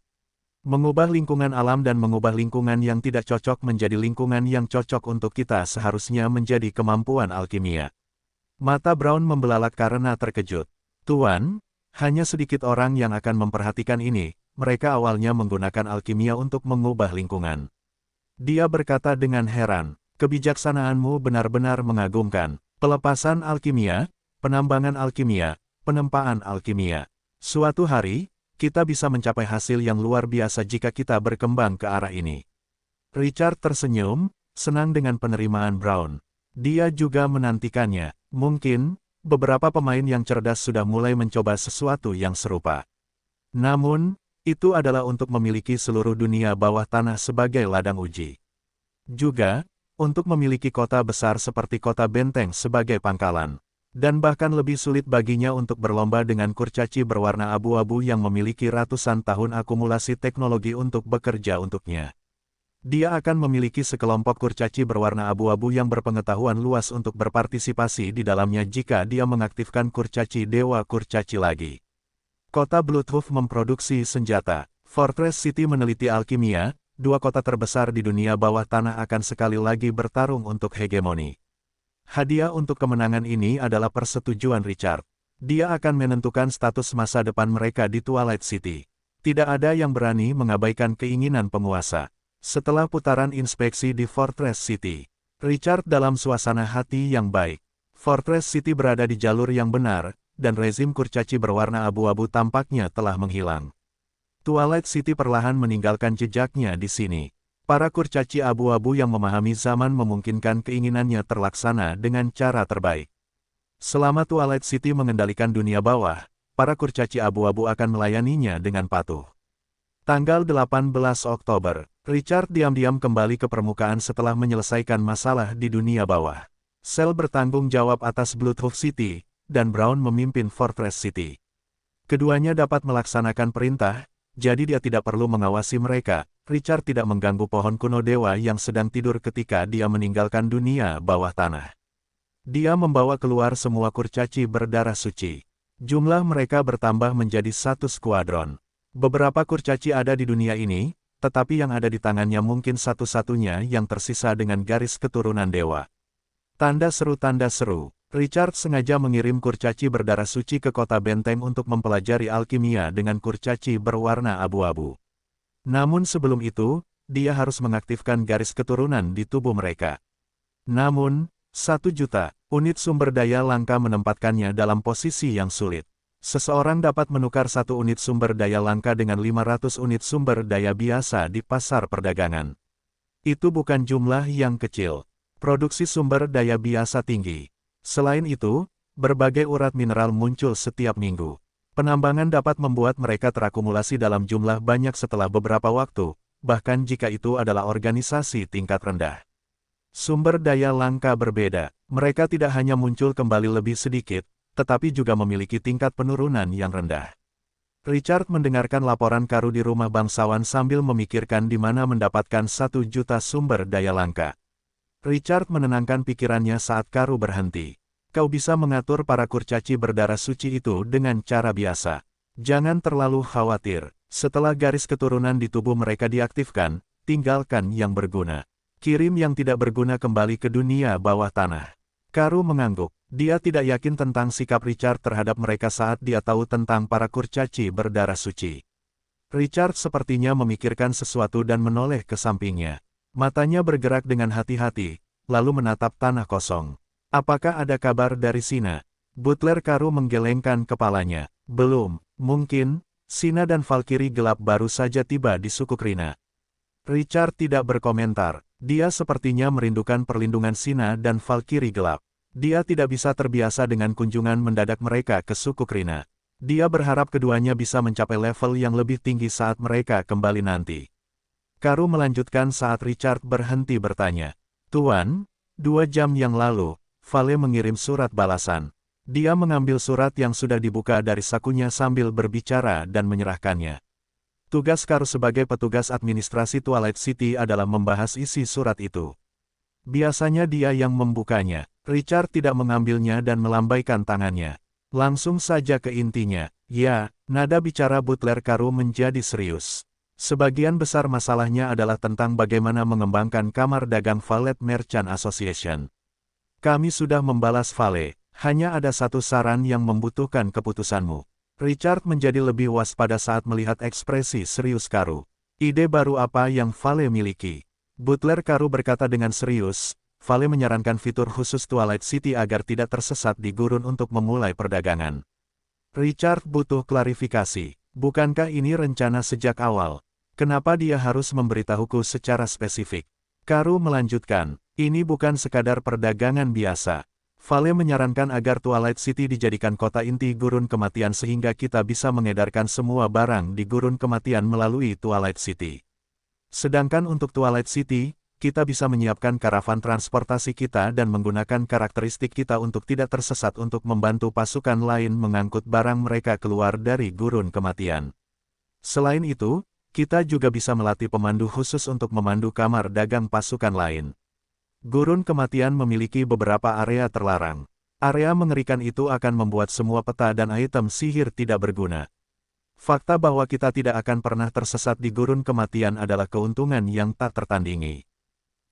Mengubah lingkungan alam dan mengubah lingkungan yang tidak cocok menjadi lingkungan yang cocok untuk kita seharusnya menjadi kemampuan alkimia. Mata Brown membelalak karena terkejut. Tuan, hanya sedikit orang yang akan memperhatikan ini, mereka awalnya menggunakan alkimia untuk mengubah lingkungan. Dia berkata dengan heran, kebijaksanaanmu benar-benar mengagumkan. Pelepasan alkimia, penambangan alkimia, penempaan alkimia. Suatu hari, kita bisa mencapai hasil yang luar biasa jika kita berkembang ke arah ini. Richard tersenyum, senang dengan penerimaan Brown. Dia juga menantikannya. Mungkin, beberapa pemain yang cerdas sudah mulai mencoba sesuatu yang serupa. Namun, itu adalah untuk memiliki seluruh dunia bawah tanah sebagai ladang uji. Juga, untuk memiliki kota besar seperti kota benteng sebagai pangkalan. Dan bahkan lebih sulit baginya untuk berlomba dengan kurcaci berwarna abu-abu yang memiliki ratusan tahun akumulasi teknologi untuk bekerja untuknya. Dia akan memiliki sekelompok kurcaci berwarna abu-abu yang berpengetahuan luas untuk berpartisipasi di dalamnya jika dia mengaktifkan kurcaci Dewa Kurcaci lagi. Kota Bloodhoof memproduksi senjata. Fortress City meneliti alkimia, dua kota terbesar di dunia bawah tanah akan sekali lagi bertarung untuk hegemoni. Hadiah untuk kemenangan ini adalah persetujuan Richard. Dia akan menentukan status masa depan mereka di Twilight City. Tidak ada yang berani mengabaikan keinginan penguasa. Setelah putaran inspeksi di Fortress City, Richard dalam suasana hati yang baik. Fortress City berada di jalur yang benar, dan rezim kurcaci berwarna abu-abu tampaknya telah menghilang. Twilight City perlahan meninggalkan jejaknya di sini. Para kurcaci abu-abu yang memahami zaman memungkinkan keinginannya terlaksana dengan cara terbaik. Selama Twilight City mengendalikan dunia bawah, para kurcaci abu-abu akan melayaninya dengan patuh. Tanggal 18 Oktober, Richard diam-diam kembali ke permukaan setelah menyelesaikan masalah di dunia bawah. Sel bertanggung jawab atas Bloodhoof City, dan Brown memimpin Fortress City. Keduanya dapat melaksanakan perintah, jadi dia tidak perlu mengawasi mereka. Richard tidak mengganggu pohon kuno dewa yang sedang tidur ketika dia meninggalkan dunia bawah tanah. Dia membawa keluar semua kurcaci berdarah suci. Jumlah mereka bertambah menjadi satu skuadron. Beberapa kurcaci ada di dunia ini, tetapi yang ada di tangannya mungkin satu-satunya yang tersisa dengan garis keturunan dewa. Tanda seru. Richard sengaja mengirim kurcaci berdarah suci ke kota benteng untuk mempelajari alkimia dengan kurcaci berwarna abu-abu. Namun sebelum itu, dia harus mengaktifkan garis keturunan di tubuh mereka. Namun, 1 juta unit sumber daya langka menempatkannya dalam posisi yang sulit. Seseorang dapat menukar 1 unit sumber daya langka dengan 500 unit sumber daya biasa di pasar perdagangan. Itu bukan jumlah yang kecil. Produksi sumber daya biasa tinggi. Selain itu, berbagai urat mineral muncul setiap minggu. Penambangan dapat membuat mereka terakumulasi dalam jumlah banyak setelah beberapa waktu, bahkan jika itu adalah organisasi tingkat rendah. Sumber daya langka berbeda. Mereka tidak hanya muncul kembali lebih sedikit, tetapi juga memiliki tingkat penurunan yang rendah. Richard mendengarkan laporan Karu di rumah bangsawan sambil memikirkan di mana mendapatkan 1 juta sumber daya langka. Richard menenangkan pikirannya saat Karu berhenti. Kau bisa mengatur para kurcaci berdarah suci itu dengan cara biasa. Jangan terlalu khawatir. Setelah garis keturunan di tubuh mereka diaktifkan, tinggalkan yang berguna. Kirim yang tidak berguna kembali ke dunia bawah tanah. Karu mengangguk. Dia tidak yakin tentang sikap Richard terhadap mereka saat dia tahu tentang para kurcaci berdarah suci. Richard sepertinya memikirkan sesuatu dan menoleh ke sampingnya. Matanya bergerak dengan hati-hati, lalu menatap tanah kosong. Apakah ada kabar dari Sina? Butler Karu menggelengkan kepalanya. Belum, mungkin, Sina dan Valkyrie gelap baru saja tiba di suku Krina. Richard tidak berkomentar. Dia sepertinya merindukan perlindungan Sina dan Valkyrie gelap. Dia tidak bisa terbiasa dengan kunjungan mendadak mereka ke suku Krina. Dia berharap keduanya bisa mencapai level yang lebih tinggi saat mereka kembali nanti. Karu melanjutkan saat Richard berhenti bertanya. Tuan, 2 jam yang lalu, Vale mengirim surat balasan. Dia mengambil surat yang sudah dibuka dari sakunya sambil berbicara dan menyerahkannya. Tugas Karu sebagai petugas administrasi Twilight City adalah membahas isi surat itu. Biasanya dia yang membukanya. Richard tidak mengambilnya dan melambaikan tangannya. Langsung saja ke intinya. Ya, nada bicara Butler Karu menjadi serius. Sebagian besar masalahnya adalah tentang bagaimana mengembangkan Kamar Dagang Valet Merchant Association. Kami sudah membalas Vale, hanya ada satu saran yang membutuhkan keputusanmu. Richard menjadi lebih waspada saat melihat ekspresi serius Karu. Ide baru apa yang Vale miliki? Butler Karu berkata dengan serius, Vale menyarankan fitur khusus Twilight City agar tidak tersesat di gurun untuk memulai perdagangan. Richard butuh klarifikasi. Bukankah ini rencana sejak awal? Kenapa dia harus memberitahuku secara spesifik? Karu melanjutkan, ini bukan sekadar perdagangan biasa. Vale menyarankan agar Twilight City dijadikan kota inti gurun kematian sehingga kita bisa mengedarkan semua barang di gurun kematian melalui Twilight City. Sedangkan untuk Twilight City, kita bisa menyiapkan karavan transportasi kita dan menggunakan karakteristik kita untuk tidak tersesat untuk membantu pasukan lain mengangkut barang mereka keluar dari gurun kematian. Selain itu, kita juga bisa melatih pemandu khusus untuk memandu kamar dagang pasukan lain. Gurun kematian memiliki beberapa area terlarang. Area mengerikan itu akan membuat semua peta dan item sihir tidak berguna. Fakta bahwa kita tidak akan pernah tersesat di gurun kematian adalah keuntungan yang tak tertandingi.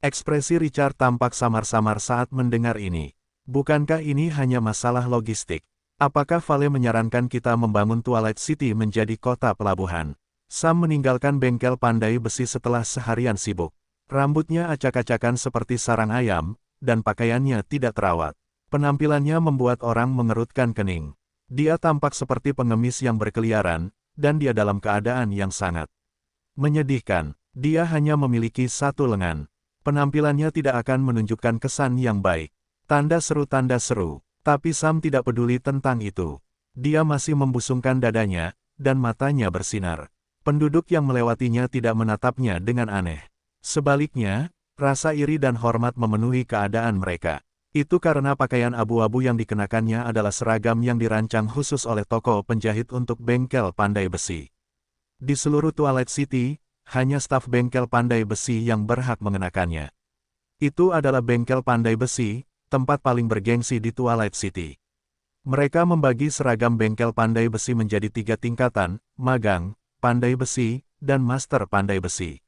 Ekspresi Richard tampak samar-samar saat mendengar ini. Bukankah ini hanya masalah logistik? Apakah Vale menyarankan kita membangun Twilight City menjadi kota pelabuhan? Sam meninggalkan bengkel pandai besi setelah seharian sibuk. Rambutnya acak-acakan seperti sarang ayam, dan pakaiannya tidak terawat. Penampilannya membuat orang mengerutkan kening. Dia tampak seperti pengemis yang berkeliaran, dan dia dalam keadaan yang sangat menyedihkan. Dia hanya memiliki satu lengan. Penampilannya tidak akan menunjukkan kesan yang baik. Tanda seru. Tapi Sam tidak peduli tentang itu. Dia masih membusungkan dadanya, dan matanya bersinar. Penduduk yang melewatinya tidak menatapnya dengan aneh. Sebaliknya, rasa iri dan hormat memenuhi keadaan mereka. Itu karena pakaian abu-abu yang dikenakannya adalah seragam yang dirancang khusus oleh toko penjahit untuk bengkel pandai besi. Di seluruh Twilight City, hanya staf bengkel pandai besi yang berhak mengenakannya. Itu adalah bengkel pandai besi, tempat paling bergengsi di Twilight City. Mereka membagi seragam bengkel pandai besi menjadi 3 tingkatan, magang, pandai besi, dan master pandai besi.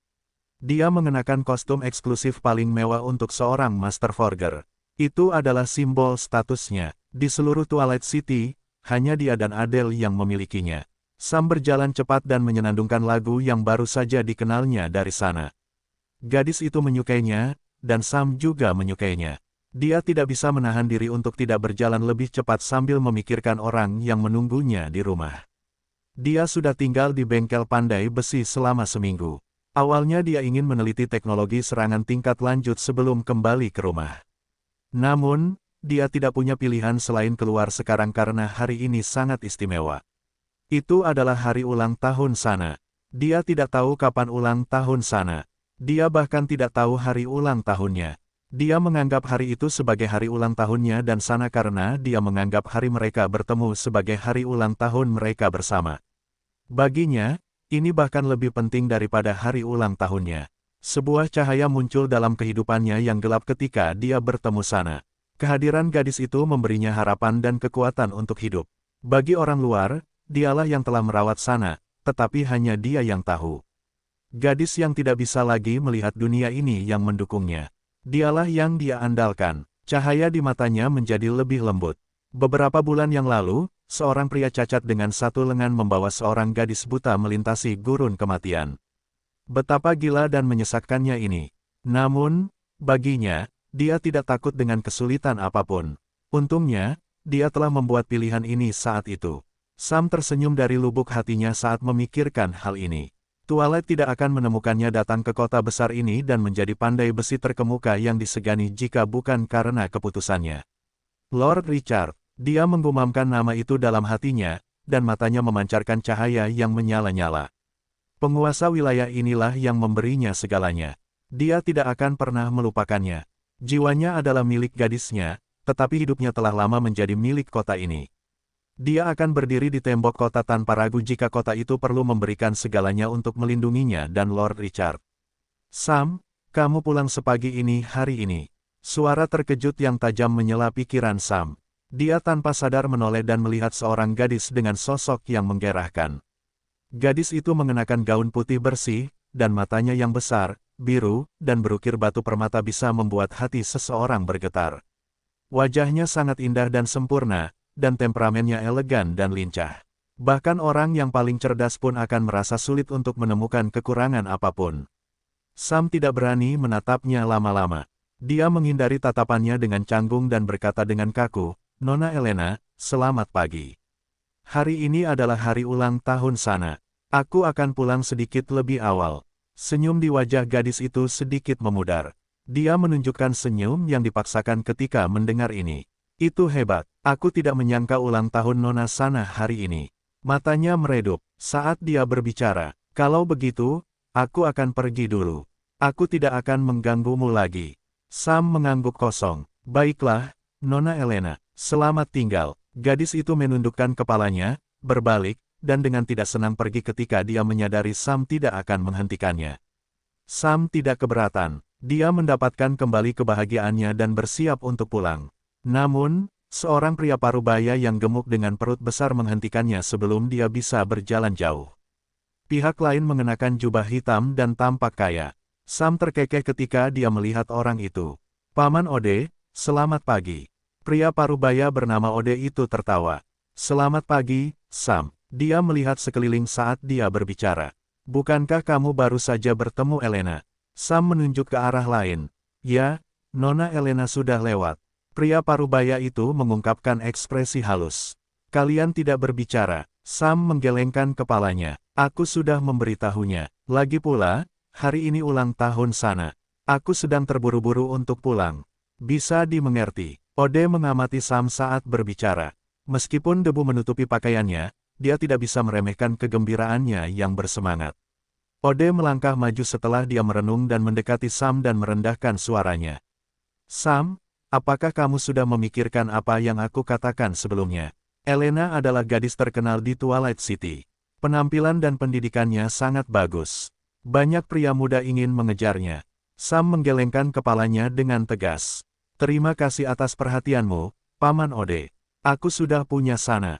Dia mengenakan kostum eksklusif paling mewah untuk seorang master forger. Itu adalah simbol statusnya. Di seluruh Twilight City, hanya dia dan Adele yang memilikinya. Sam berjalan cepat dan menyenandungkan lagu yang baru saja dikenalnya dari sana. Gadis itu menyukainya, dan Sam juga menyukainya. Dia tidak bisa menahan diri untuk tidak berjalan lebih cepat sambil memikirkan orang yang menunggunya di rumah. Dia sudah tinggal di bengkel pandai besi selama seminggu. Awalnya dia ingin meneliti teknologi serangan tingkat lanjut sebelum kembali ke rumah. Namun, dia tidak punya pilihan selain keluar sekarang karena hari ini sangat istimewa. Itu adalah hari ulang tahun Sana. Dia tidak tahu kapan ulang tahun Sana. Dia bahkan tidak tahu hari ulang tahunnya. Dia menganggap hari itu sebagai hari ulang tahunnya dan Sana karena dia menganggap hari mereka bertemu sebagai hari ulang tahun mereka bersama. Baginya, ini bahkan lebih penting daripada hari ulang tahunnya. Sebuah cahaya muncul dalam kehidupannya yang gelap ketika dia bertemu Sana. Kehadiran gadis itu memberinya harapan dan kekuatan untuk hidup. Bagi orang luar, dialah yang telah merawat Sana, tetapi hanya dia yang tahu. Gadis yang tidak bisa lagi melihat dunia ini yang mendukungnya. Dialah yang dia andalkan. Cahaya di matanya menjadi lebih lembut. Beberapa bulan yang lalu, seorang pria cacat dengan satu lengan membawa seorang gadis buta melintasi gurun kematian. Betapa gila dan menyesakkannya ini. Namun, baginya, dia tidak takut dengan kesulitan apapun. Untungnya, dia telah membuat pilihan ini saat itu. Sam tersenyum dari lubuk hatinya saat memikirkan hal ini. Twilight tidak akan menemukannya datang ke kota besar ini dan menjadi pandai besi terkemuka yang disegani jika bukan karena keputusannya. Lord Richard, dia menggumamkan nama itu dalam hatinya, dan matanya memancarkan cahaya yang menyala-nyala. Penguasa wilayah inilah yang memberinya segalanya. Dia tidak akan pernah melupakannya. Jiwanya adalah milik gadisnya, tetapi hidupnya telah lama menjadi milik kota ini. Dia akan berdiri di tembok kota tanpa ragu jika kota itu perlu memberikan segalanya untuk melindunginya dan Lord Richard. Sam, kamu pulang sepagi ini hari ini. Suara terkejut yang tajam menyela pikiran Sam. Dia tanpa sadar menoleh dan melihat seorang gadis dengan sosok yang menggerahkan. Gadis itu mengenakan gaun putih bersih, dan matanya yang besar, biru, dan berukir batu permata bisa membuat hati seseorang bergetar. Wajahnya sangat indah dan sempurna, dan temperamennya elegan dan lincah. Bahkan orang yang paling cerdas pun akan merasa sulit untuk menemukan kekurangan apapun. Sam tidak berani menatapnya lama-lama. Dia menghindari tatapannya dengan canggung dan berkata dengan kaku, "Nona Elena, selamat pagi. Hari ini adalah hari ulang tahun Sana. Aku akan pulang sedikit lebih awal." Senyum di wajah gadis itu sedikit memudar. Dia menunjukkan senyum yang dipaksakan ketika mendengar ini. Itu hebat. Aku tidak menyangka ulang tahun Nona Sana hari ini. Matanya meredup saat dia berbicara. Kalau begitu, aku akan pergi dulu. Aku tidak akan mengganggumu lagi. Sam mengangguk kosong. Baiklah, Nona Elena, selamat tinggal. Gadis itu menundukkan kepalanya, berbalik, dan dengan tidak senang pergi ketika dia menyadari Sam tidak akan menghentikannya. Sam tidak keberatan. Dia mendapatkan kembali kebahagiaannya dan bersiap untuk pulang. Namun, seorang pria parubaya yang gemuk dengan perut besar menghentikannya sebelum dia bisa berjalan jauh. Pihak lain mengenakan jubah hitam dan tampak kaya. Sam terkekeh ketika dia melihat orang itu. Paman Ode, selamat pagi. Pria parubaya bernama Ode itu tertawa. Selamat pagi, Sam. Dia melihat sekeliling saat dia berbicara. Bukankah kamu baru saja bertemu Elena? Sam menunjuk ke arah lain. Ya, Nona Elena sudah lewat. Pria parubaya itu mengungkapkan ekspresi halus. Kalian tidak berbicara. Sam menggelengkan kepalanya. Aku sudah memberitahunya. Lagi pula, hari ini ulang tahun sana. Aku sedang terburu-buru untuk pulang. Bisa dimengerti. Ode mengamati Sam saat berbicara. Meskipun debu menutupi pakaiannya, dia tidak bisa meremehkan kegembiraannya yang bersemangat. Ode melangkah maju setelah dia merenung dan mendekati Sam dan merendahkan suaranya. Sam, apakah kamu sudah memikirkan apa yang aku katakan sebelumnya? Elena adalah gadis terkenal di Twilight City. Penampilan dan pendidikannya sangat bagus. Banyak pria muda ingin mengejarnya. Sam menggelengkan kepalanya dengan tegas. Terima kasih atas perhatianmu, Paman Ode. Aku sudah punya sana.